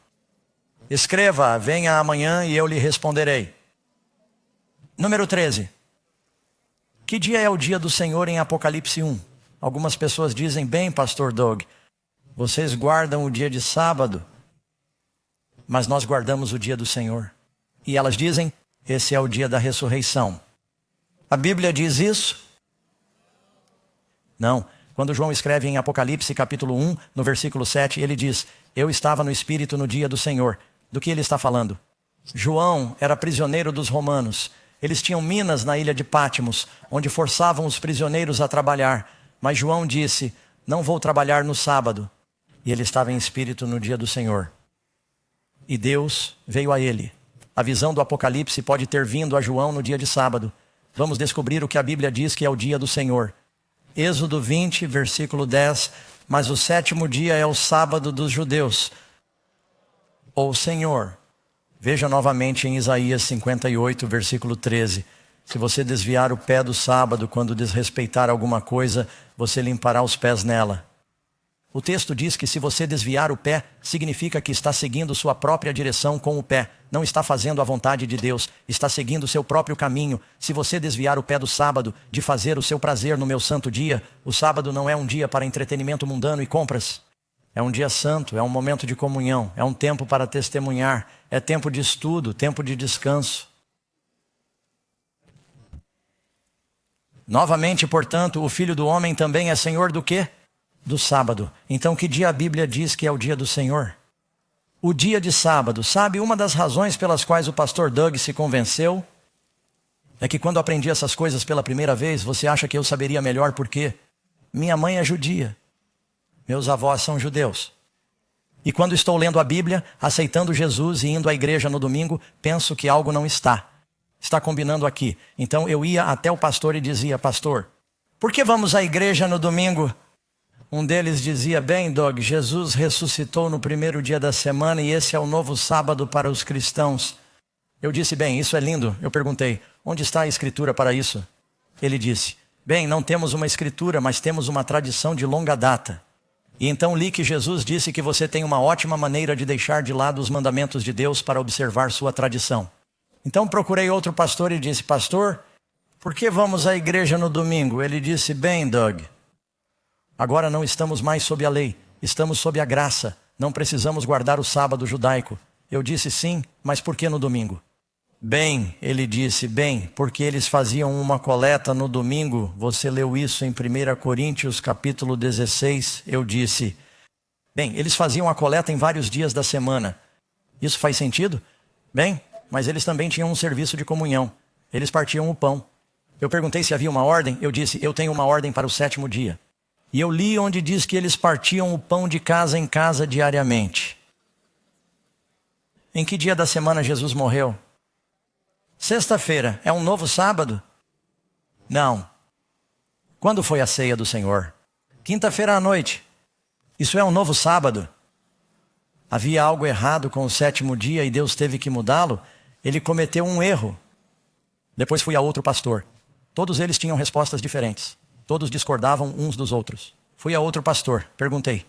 Escreva, venha amanhã e eu lhe responderei. Número 13. Que dia é o dia do Senhor em Apocalipse 1? Algumas pessoas dizem: bem, pastor Doug, vocês guardam o dia de sábado, mas nós guardamos o dia do Senhor. E elas dizem: esse é o dia da ressurreição. A Bíblia diz isso? Não. Quando João escreve em Apocalipse capítulo 1, no versículo 7, ele diz: eu estava no Espírito no dia do Senhor. Do que ele está falando? João era prisioneiro dos romanos. Eles tinham minas na ilha de Pátimos, onde forçavam os prisioneiros a trabalhar. Mas João disse: não vou trabalhar no sábado. E ele estava em espírito no dia do Senhor. E Deus veio a ele. A visão do Apocalipse pode ter vindo a João no dia de sábado. Vamos descobrir o que a Bíblia diz que é o dia do Senhor. Êxodo 20, versículo 10. Mas o sétimo dia é o sábado dos judeus, ou Senhor. Veja novamente em Isaías 58, versículo 13. Se você desviar o pé do sábado quando desrespeitar alguma coisa, você limpará os pés nela. O texto diz que se você desviar o pé, significa que está seguindo sua própria direção com o pé. Não está fazendo a vontade de Deus, está seguindo o seu próprio caminho. Se você desviar o pé do sábado, de fazer o seu prazer no meu santo dia, o sábado não é um dia para entretenimento mundano e compras. É um dia santo, é um momento de comunhão, é um tempo para testemunhar, é tempo de estudo, tempo de descanso. Novamente, portanto, o Filho do Homem também é Senhor do quê? do sábado. Então, que dia a Bíblia diz que é o dia do Senhor? O dia de sábado. Sabe, uma das razões pelas quais o pastor Doug se convenceu é que quando aprendi essas coisas pela primeira vez, você acha que eu saberia melhor por quê? Minha mãe é judia. Meus avós são judeus. E quando estou lendo a Bíblia, aceitando Jesus e indo à igreja no domingo, penso que algo não está. Está combinando aqui. Então eu ia até o pastor e dizia: pastor, por que vamos à igreja no domingo? Um deles dizia: bem, Doug, Jesus ressuscitou no primeiro dia da semana e esse é o novo sábado para os cristãos. Eu disse: bem, isso é lindo. Eu perguntei: onde está a escritura para isso? Ele disse: bem, não temos uma escritura, mas temos uma tradição de longa data. E então li que Jesus disse que você tem uma ótima maneira de deixar de lado os mandamentos de Deus para observar sua tradição. Então procurei outro pastor e disse: pastor, por que vamos à igreja no domingo? Ele disse: bem, Doug, agora não estamos mais sob a lei, estamos sob a graça, não precisamos guardar o sábado judaico. Eu disse: sim, mas por que no domingo? Bem, ele disse: bem, porque eles faziam uma coleta no domingo. Você leu isso em 1 Coríntios capítulo 16. Eu disse: bem, eles faziam a coleta em vários dias da semana. Isso faz sentido? Bem, mas eles também tinham um serviço de comunhão. Eles partiam o pão. Eu perguntei se havia uma ordem. Eu disse: eu tenho uma ordem para o 7º dia. E eu li onde diz que eles partiam o pão de casa em casa diariamente. Em que dia da semana Jesus morreu? Sexta-feira. É um novo sábado? Não. Quando foi a ceia do Senhor? Quinta-feira à noite. Isso é um novo sábado? Havia algo errado com o 7º dia e Deus teve que mudá-lo? Ele cometeu um erro. Depois fui a outro pastor. Todos eles tinham respostas diferentes. Todos discordavam uns dos outros. Fui a outro pastor. Perguntei: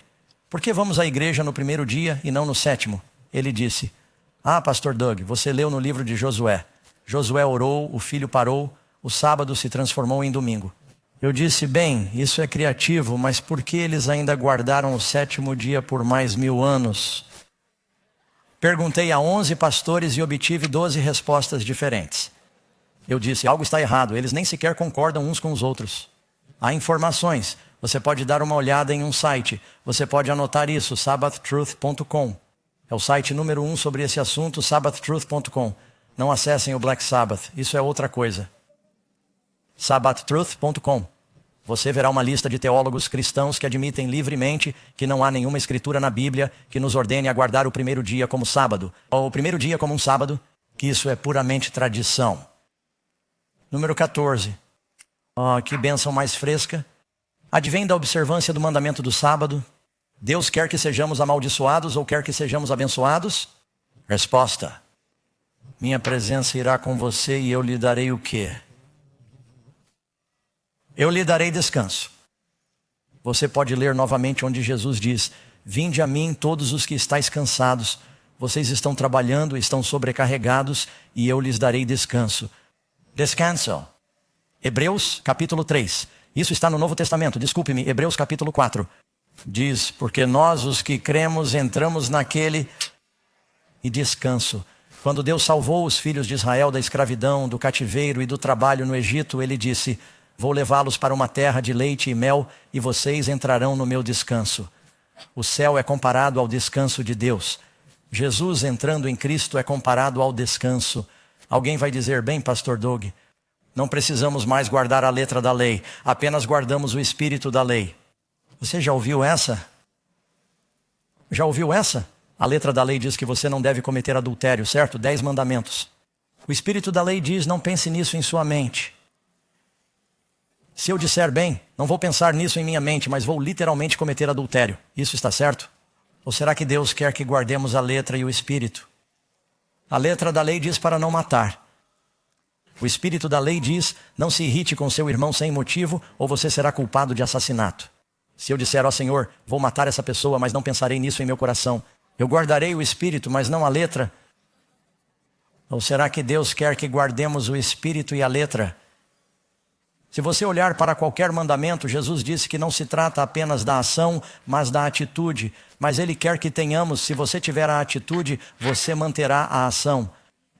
por que vamos à igreja no primeiro dia e não no 7º? Ele disse: ah, pastor Doug, você leu no livro de Josué. Josué orou, o filho parou, o sábado se transformou em domingo. Eu disse: bem, isso é criativo, mas por que eles ainda guardaram o 7º dia por mais 1000 anos? Perguntei a 11 pastores e obtive 12 respostas diferentes. Eu disse: algo está errado, eles nem sequer concordam uns com os outros. Há informações, você pode dar uma olhada em um site, você pode anotar isso, sabbathtruth.com. É o site número 1 sobre esse assunto, sabbathtruth.com. Não acessem o Black Sabbath, isso é outra coisa. sabbathtruth.com. Você verá uma lista de teólogos cristãos que admitem livremente que não há nenhuma escritura na Bíblia que nos ordene a guardar o primeiro dia como sábado, ou o primeiro dia como um sábado, que isso é puramente tradição. Número 14. Oh, que bênção mais fresca. Advém da observância do mandamento do sábado. Deus quer que sejamos amaldiçoados ou quer que sejamos abençoados? Resposta: minha presença irá com você e eu lhe darei o quê? Eu lhe darei descanso. Você pode ler novamente onde Jesus diz: vinde a mim todos os que estáis cansados. Vocês estão trabalhando, estão sobrecarregados e eu lhes darei descanso. Descanso. Hebreus capítulo 3. Isso está no Novo Testamento, desculpe-me, Hebreus capítulo 4. Diz: porque nós os que cremos entramos naquele e descanso. Quando Deus salvou os filhos de Israel da escravidão, do cativeiro e do trabalho no Egito, ele disse: vou levá-los para uma terra de leite e mel e vocês entrarão no meu descanso. O céu é comparado ao descanso de Deus. Jesus entrando em Cristo é comparado ao descanso. Alguém vai dizer: bem, pastor Doug, não precisamos mais guardar a letra da lei, apenas guardamos o espírito da lei. Você já ouviu essa? Já ouviu essa? A letra da lei diz que você não deve cometer adultério, certo? 10 mandamentos. O espírito da lei diz: não pense nisso em sua mente. Se eu disser: bem, não vou pensar nisso em minha mente, mas vou literalmente cometer adultério, isso está certo? Ou será que Deus quer que guardemos a letra e o espírito? A letra da lei diz para não matar. O espírito da lei diz: não se irrite com seu irmão sem motivo, ou você será culpado de assassinato. Se eu disser: ó Senhor, vou matar essa pessoa, mas não pensarei nisso em meu coração, eu guardarei o espírito, mas não a letra? Ou será que Deus quer que guardemos o espírito e a letra? Se você olhar para qualquer mandamento, Jesus disse que não se trata apenas da ação, mas da atitude. Mas Ele quer que tenhamos: se você tiver a atitude, você manterá a ação.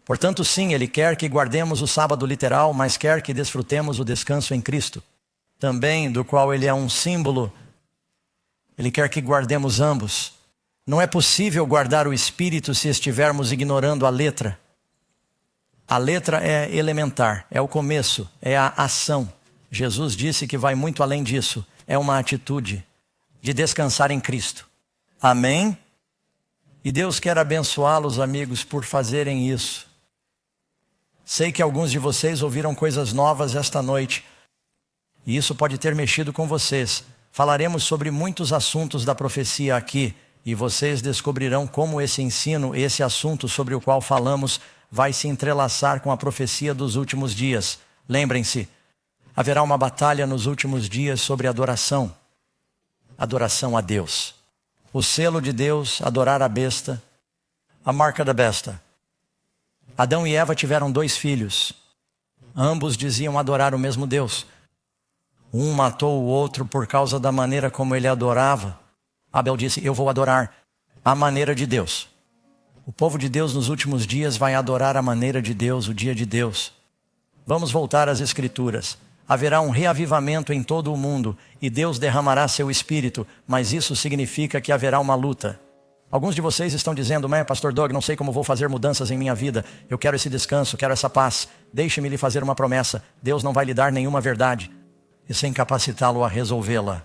Portanto, sim, Ele quer que guardemos o sábado literal, mas quer que desfrutemos o descanso em Cristo, também do qual Ele é um símbolo. Ele quer que guardemos ambos. Não é possível guardar o Espírito se estivermos ignorando a letra. A letra é elementar, é o começo, é a ação. Jesus disse que vai muito além disso. É uma atitude de descansar em Cristo. Amém? E Deus quer abençoá-los, amigos, por fazerem isso. Sei que alguns de vocês ouviram coisas novas esta noite. E isso pode ter mexido com vocês. Falaremos sobre muitos assuntos da profecia aqui. E vocês descobrirão como esse ensino, esse assunto sobre o qual falamos, vai se entrelaçar com a profecia dos últimos dias. Lembrem-se, haverá uma batalha nos últimos dias sobre adoração. Adoração a Deus. O selo de Deus, adorar a besta, a marca da besta. Adão e Eva tiveram 2 filhos. Ambos diziam adorar o mesmo Deus. Um matou o outro por causa da maneira como ele adorava. Abel disse, eu vou adorar a maneira de Deus. O povo de Deus nos últimos dias vai adorar a maneira de Deus, o dia de Deus. Vamos voltar às Escrituras. Haverá um reavivamento em todo o mundo e Deus derramará seu Espírito, mas isso significa que haverá uma luta. Alguns de vocês estão dizendo, Pastor Doug, não sei como vou fazer mudanças em minha vida. Eu quero esse descanso, quero essa paz. Deixe-me lhe fazer uma promessa. Deus não vai lhe dar nenhuma verdade e sem capacitá-lo a resolvê-la.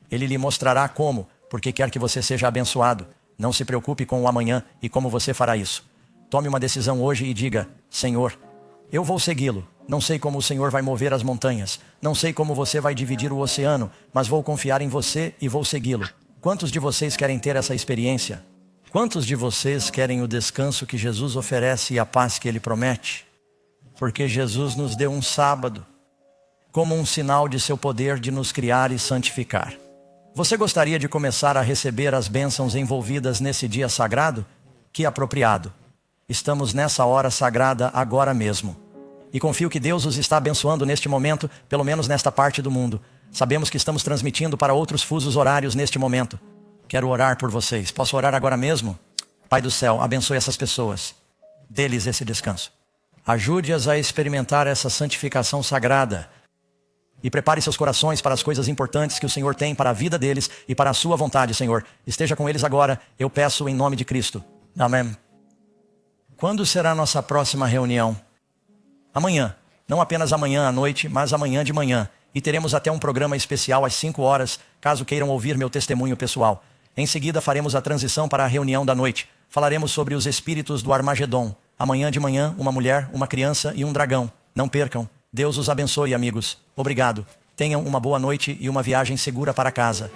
Ele lhe mostrará como, porque quer que você seja abençoado. Não se preocupe com o amanhã e como você fará isso. Tome uma decisão hoje e diga, Senhor, eu vou segui-lo. Não sei como o Senhor vai mover as montanhas. Não sei como você vai dividir o oceano, mas vou confiar em você e vou segui-lo. Quantos de vocês querem ter essa experiência? Quantos de vocês querem o descanso que Jesus oferece e a paz que Ele promete? Porque Jesus nos deu um sábado, como um sinal de seu poder de nos criar e santificar. Você gostaria de começar a receber as bênçãos envolvidas nesse dia sagrado? Que apropriado. Estamos nessa hora sagrada agora mesmo. E confio que Deus os está abençoando neste momento, pelo menos nesta parte do mundo. Sabemos que estamos transmitindo para outros fusos horários neste momento. Quero orar por vocês. Posso orar agora mesmo? Pai do céu, abençoe essas pessoas. Dê-lhes esse descanso. Ajude-as a experimentar essa santificação sagrada. E prepare seus corações para as coisas importantes que o Senhor tem para a vida deles e para a sua vontade, Senhor. Esteja com eles agora, eu peço em nome de Cristo. Amém. Quando será a nossa próxima reunião? Amanhã. Não apenas amanhã à noite, mas amanhã de manhã. E teremos até um programa especial às 5 horas, caso queiram ouvir meu testemunho pessoal. Em seguida faremos a transição para a reunião da noite. Falaremos sobre os espíritos do Armagedon. Amanhã de manhã, uma mulher, uma criança e um dragão. Não percam. Deus os abençoe, amigos. Obrigado. Tenham uma boa noite e uma viagem segura para casa.